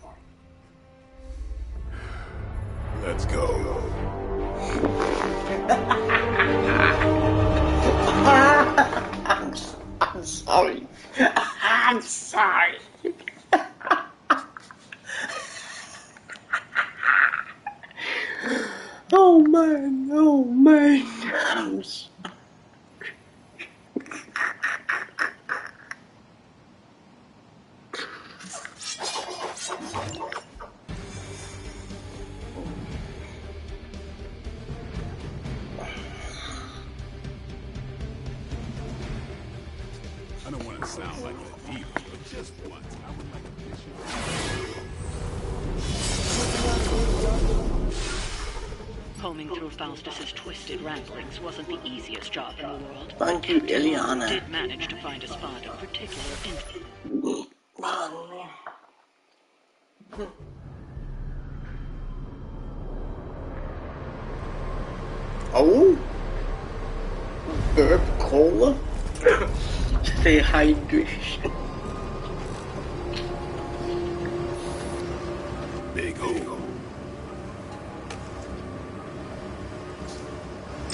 Let's go. I'm sorry. I'm sorry. Oh man, oh man. I'm sorry. I don't want to sound like a diva, but just once, I would like to wish you... Combing through Faustus's twisted ramblings wasn't the easiest job in the world. Thank you, Ileana. Did manage to find a spot of particular interest. Oh? Burp cola? Stay hydrated. Big hole.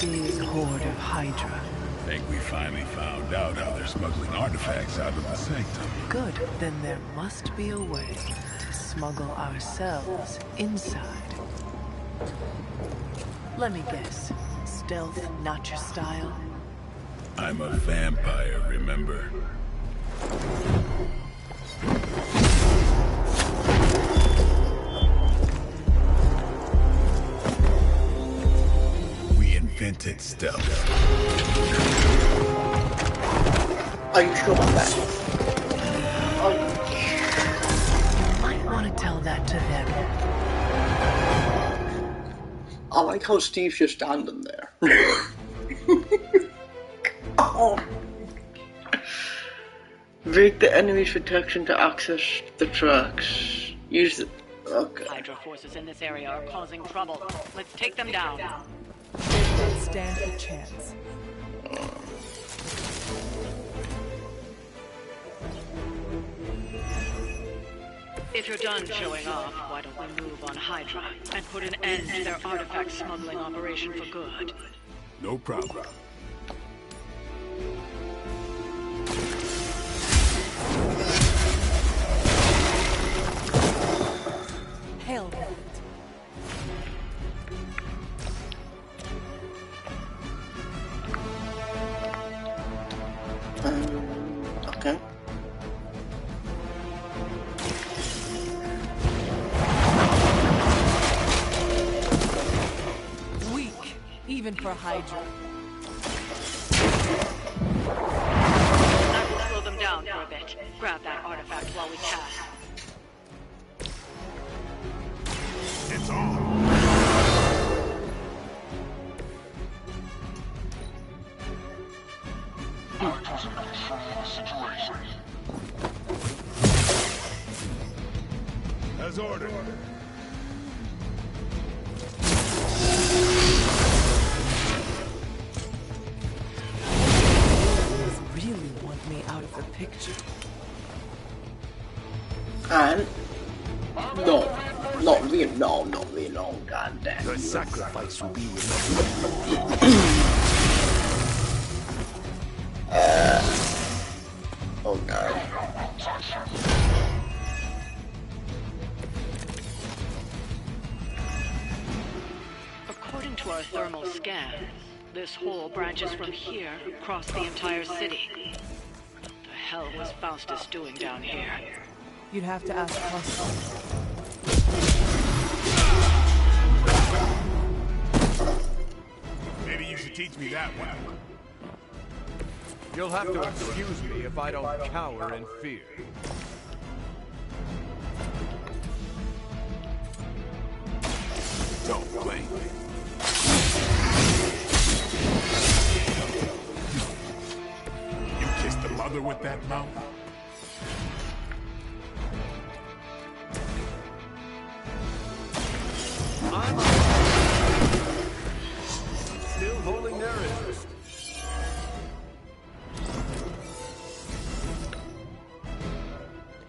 Big horde of Hydra. Think we finally found out how they're smuggling artifacts out of the sanctum. Good, then there must be a way to smuggle ourselves inside. Let me guess. Stealth, not your style? I'm a vampire, remember? We invented stealth. Are you sure about that? You might want to tell that to them. I like how Steve's just standing there. Oh. Break the enemy's protection to access the tracks. Use the... Okay. Hydra forces in this area are causing trouble. Let's take them down. They don't stand a chance. If you're done showing off, why don't we move on Hydra and put an end to their artifact smuggling operation for good? No problem. Hell with it. Okay. Weak, even for Hydra. I will slow them down for a bit. Grab that artifact while we can. It's on. Hydra's in control of the situation. As ordered. Really want me out of the picture. And... No. Not Vietnam, not Vietnam, goddamn. Your sacrifice will be remembered. Oh no. According to our thermal scans, this hole branches from here across the entire city. What the hell was Faustus doing down here? You'd have to ask Costa. Maybe you should teach me that one. You'll have to excuse me if I don't cower in fear. Don't blame me. You kissed the mother with that mouth? Still holding their interest.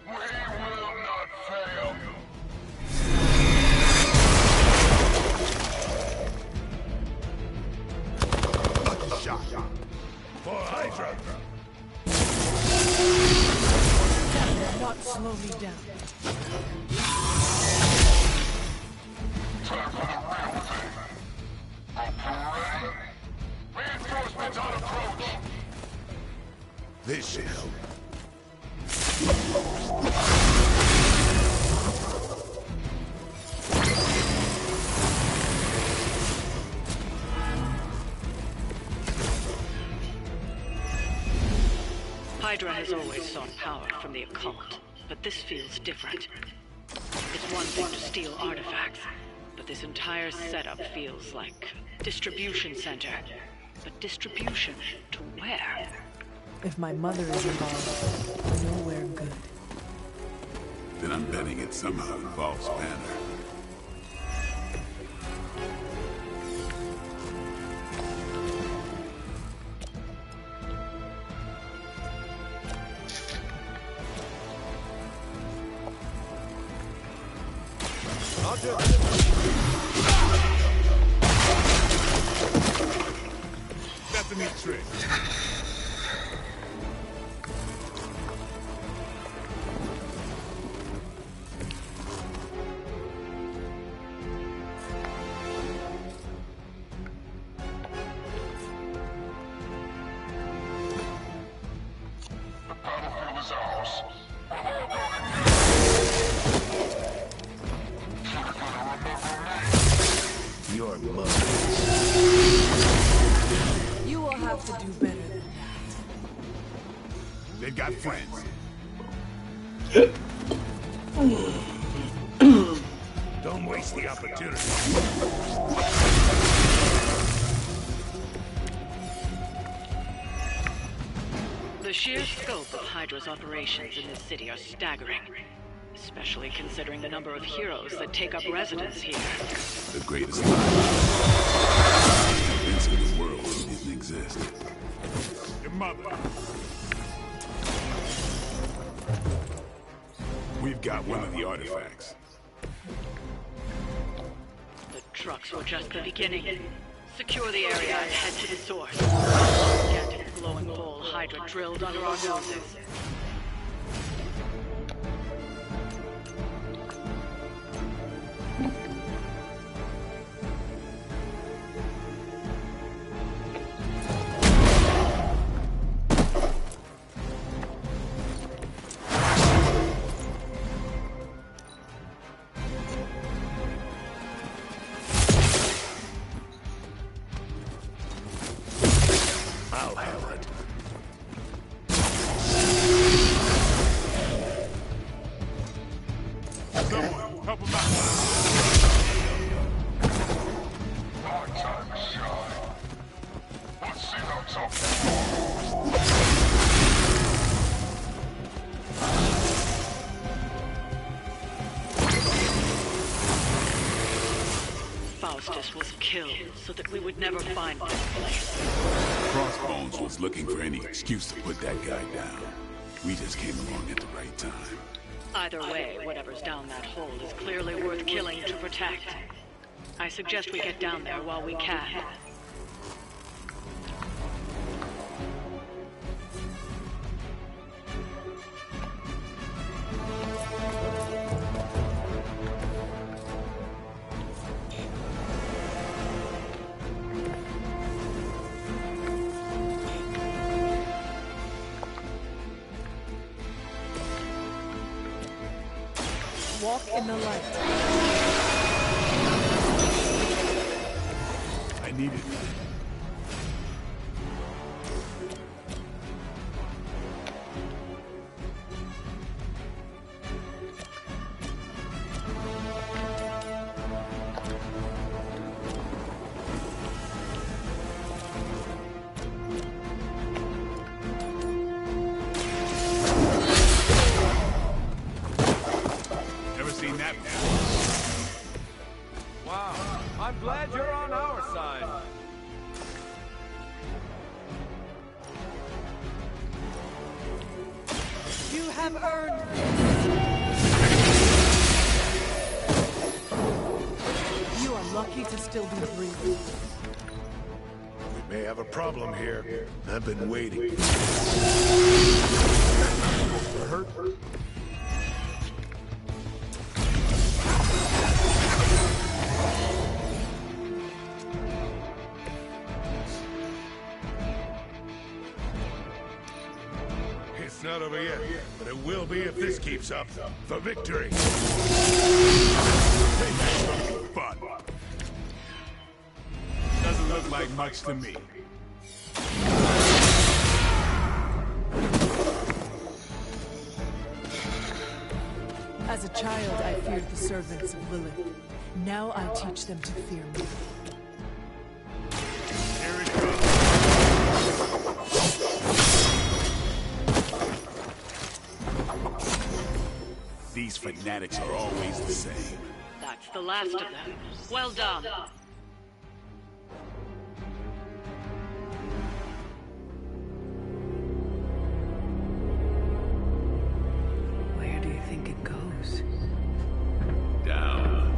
We will not fail. Lucky shot. For Hydra. Not slow me down. Time for the real thing. Operation. Reinforcements on approach. This should help. Hydra has always sought power from the occult, but this feels different. It's one thing to steal artifacts, but this entire setup feels like a distribution center. But distribution to where? If my mother is involved, nowhere good. Then I'm betting it somehow involves Banner. That's a neat trick. The battlefield is ours. Your mother. You will have to do better than They've got friends. Don't waste the opportunity. The sheer scope of Hydra's operations in this city are staggering. Especially considering the number of heroes that take up residence here. The greatest lie convincing the world he didn't exist. Your mother. We've got one of the artifacts. The trucks were just the beginning. Secure the area and head to the source. Gigantic glowing hole Hydra drilled under our noses. I'll have it. Someone, help him out. My time is shine. Let's see how tough Faustus was killed so that we would never find this place. Crossbones was looking for any excuse to put that guy down. We just came along at the right time. Either way, whatever's down that hole is clearly worth killing to protect. I suggest we get down there while we can. Walk in the light. I need it. Ever seen that before? Wow, I'm glad you're on our side. You have earned this. You are lucky to still be breathing. We may have a problem here. I've been waiting. Hurt? It's not over yet, but it will be if this keeps up. For victory! This is gonna be fun. Doesn't look like much to me. As a child, I feared the servants of Lilith. Now I teach them to fear me. Here it comes. These fanatics are always the same. That's the last of them. Well done. Where do you think it goes? Down.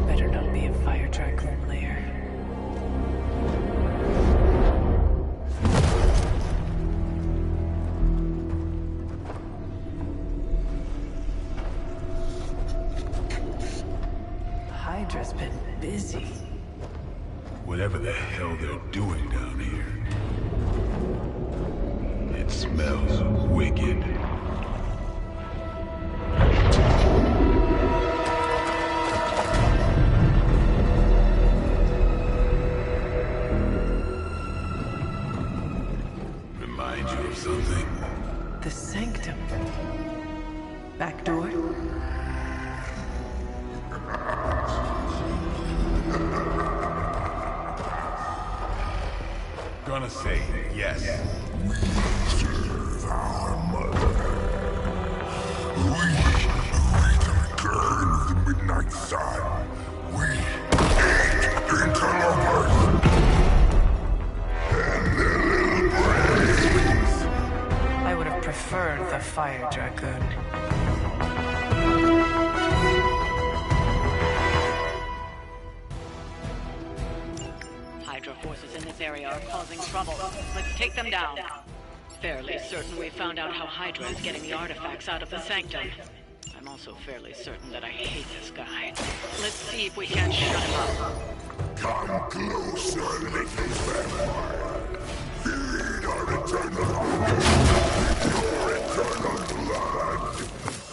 Better not be a fire tracklin lair. Hydra's been busy. Whatever the hell they're doing down here. It smells wicked. Remind you of something? The sanctum. Back door? Gonna say yes. serve our mother. We await the return of the Midnight Sun. We eat interlopers and their little brains. I would have preferred the Fire Dragoon. Hydra forces in this area are causing trouble. Let's take them down. Fairly certain we found out how Hydra is getting the artifacts out of the Sanctum. I'm also fairly certain that I hate this guy. Let's see if we can't shut him up. Come closer, little vampire. Feed our eternal hunger with your eternal blood.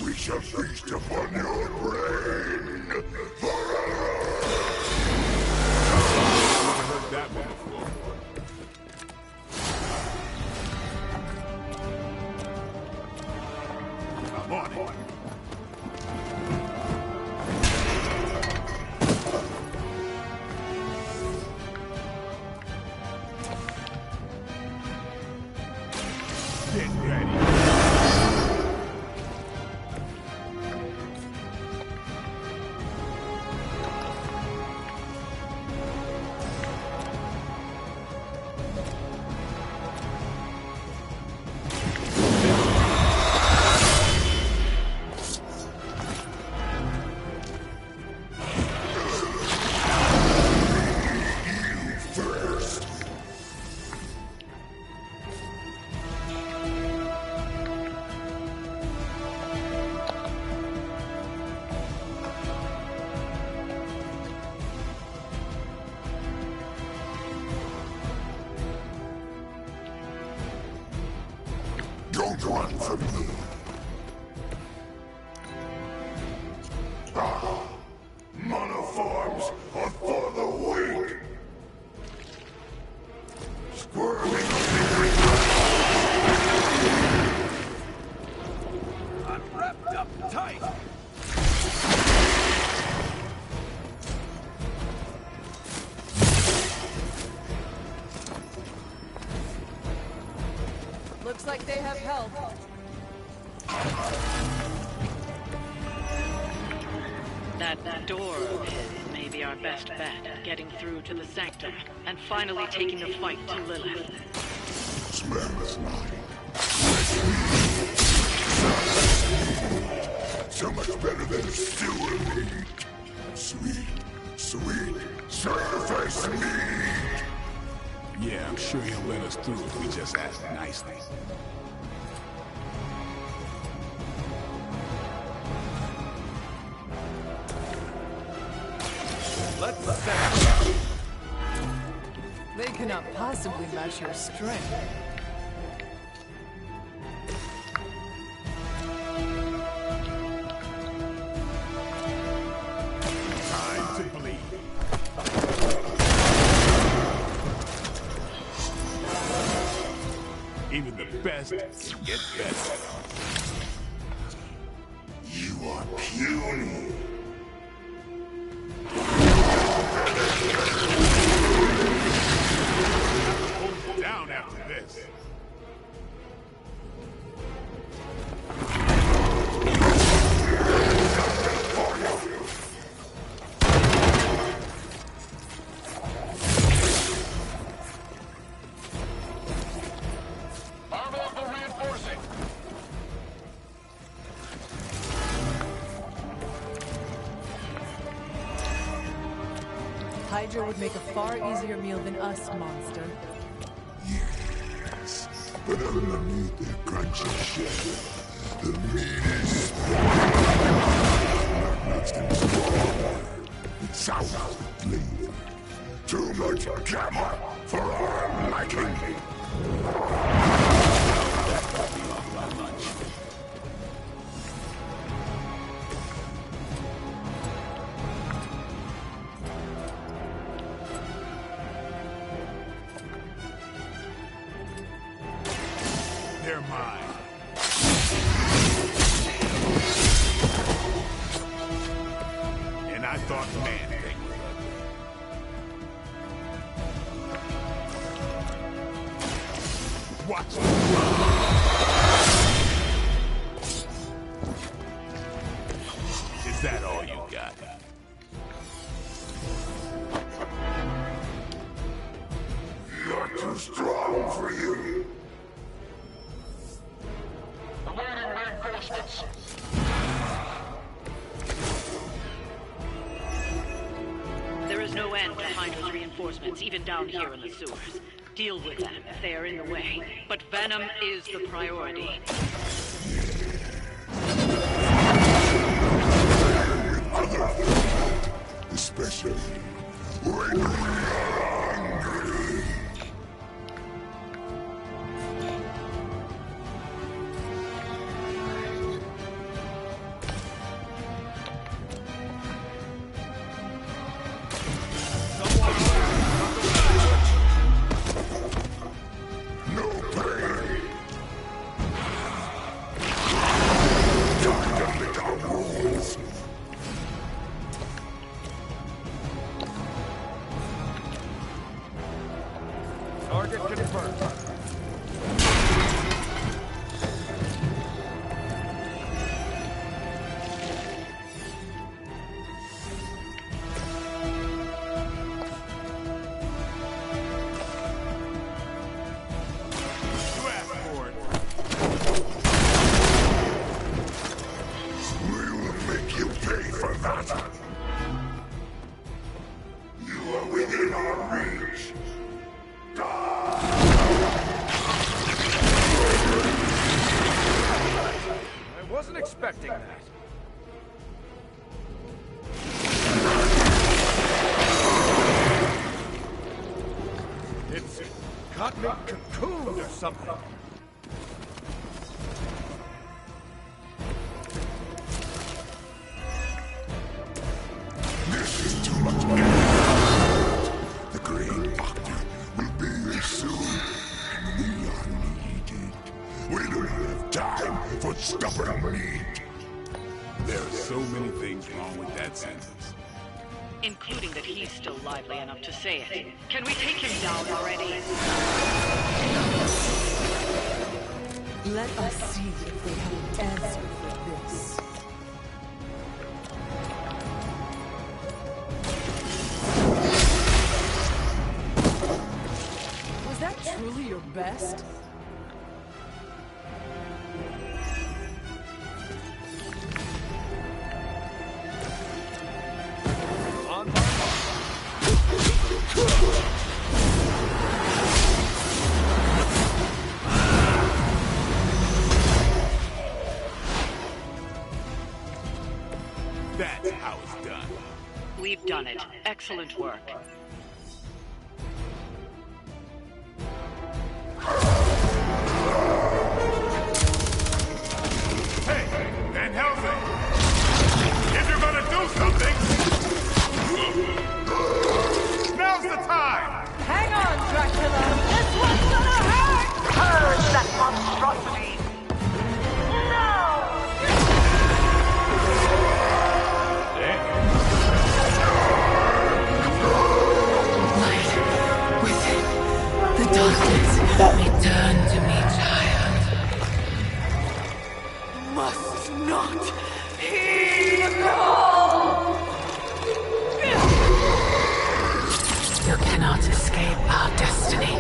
We shall feast upon your brain forever. Never heard that one before. I'm on it. Get ready. Don't run from me. Ah, monoforms are for the weak. Squirming. I'm wrapped up tight. Looks like they have help. That door of his may be our best bet at getting through to the Sanctum and finally taking the fight to Lilith. Smell line. So much better than stew of meat. Sweet, sweet, sacrifice meat. Yeah, I'm sure he'll let us through if we just ask nicely. Let's set. They cannot possibly match your strength. Time to bleed. Even the best can get better. You are puny. Hold down after this. Hydra would make a far easier meal than us, monster. Yes, but underneath their crunchy shell, the meat is what makes them strong. It sounds flavor. Too much gamma for our liking. They're mine. And I thought man-thing was ugly. Watch that all you got? You're too strong for you. There is no end to Hydro's reinforcements, even down here in the sewers. Deal with them if they are in the way, but Venom is the priority. Especially when we are hungry. No pain. Time to lick our wounds. Target confirmed. We will make you pay for that. You are within our reach. I wasn't expecting that. It's got me cocooned or something. This is too much. The Green Doctor will be here soon, and we are needed. We don't have time for stubborn meat. There are so many things wrong with that sentence. Including that he's still lively enough to say it. Can we take him down already? Let us see if they have an answer for this. Was that truly your best? That's how it's done. We've done it. Excellent work. Hey, Van Helsing! If you're gonna do something, now's the time! Hang on, Dracula! This one's gonna hurt! Purge that monstrosity! The darkness, return to me, child. Must not heed the call! You cannot escape our destiny.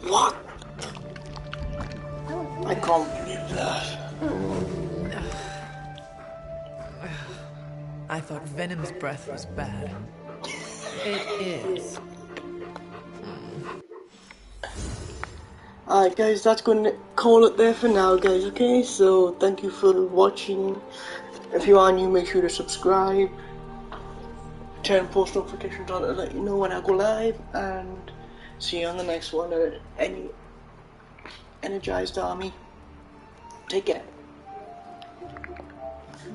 What? I can't believe that. I thought Venom's breath was bad. It is. Alright guys, that's going to call it there for now guys, okay? So thank you for watching. If you are new, make sure to subscribe. Turn post notifications on to let you know when I go live, and see you on the next one. Any Energized Army. Take care.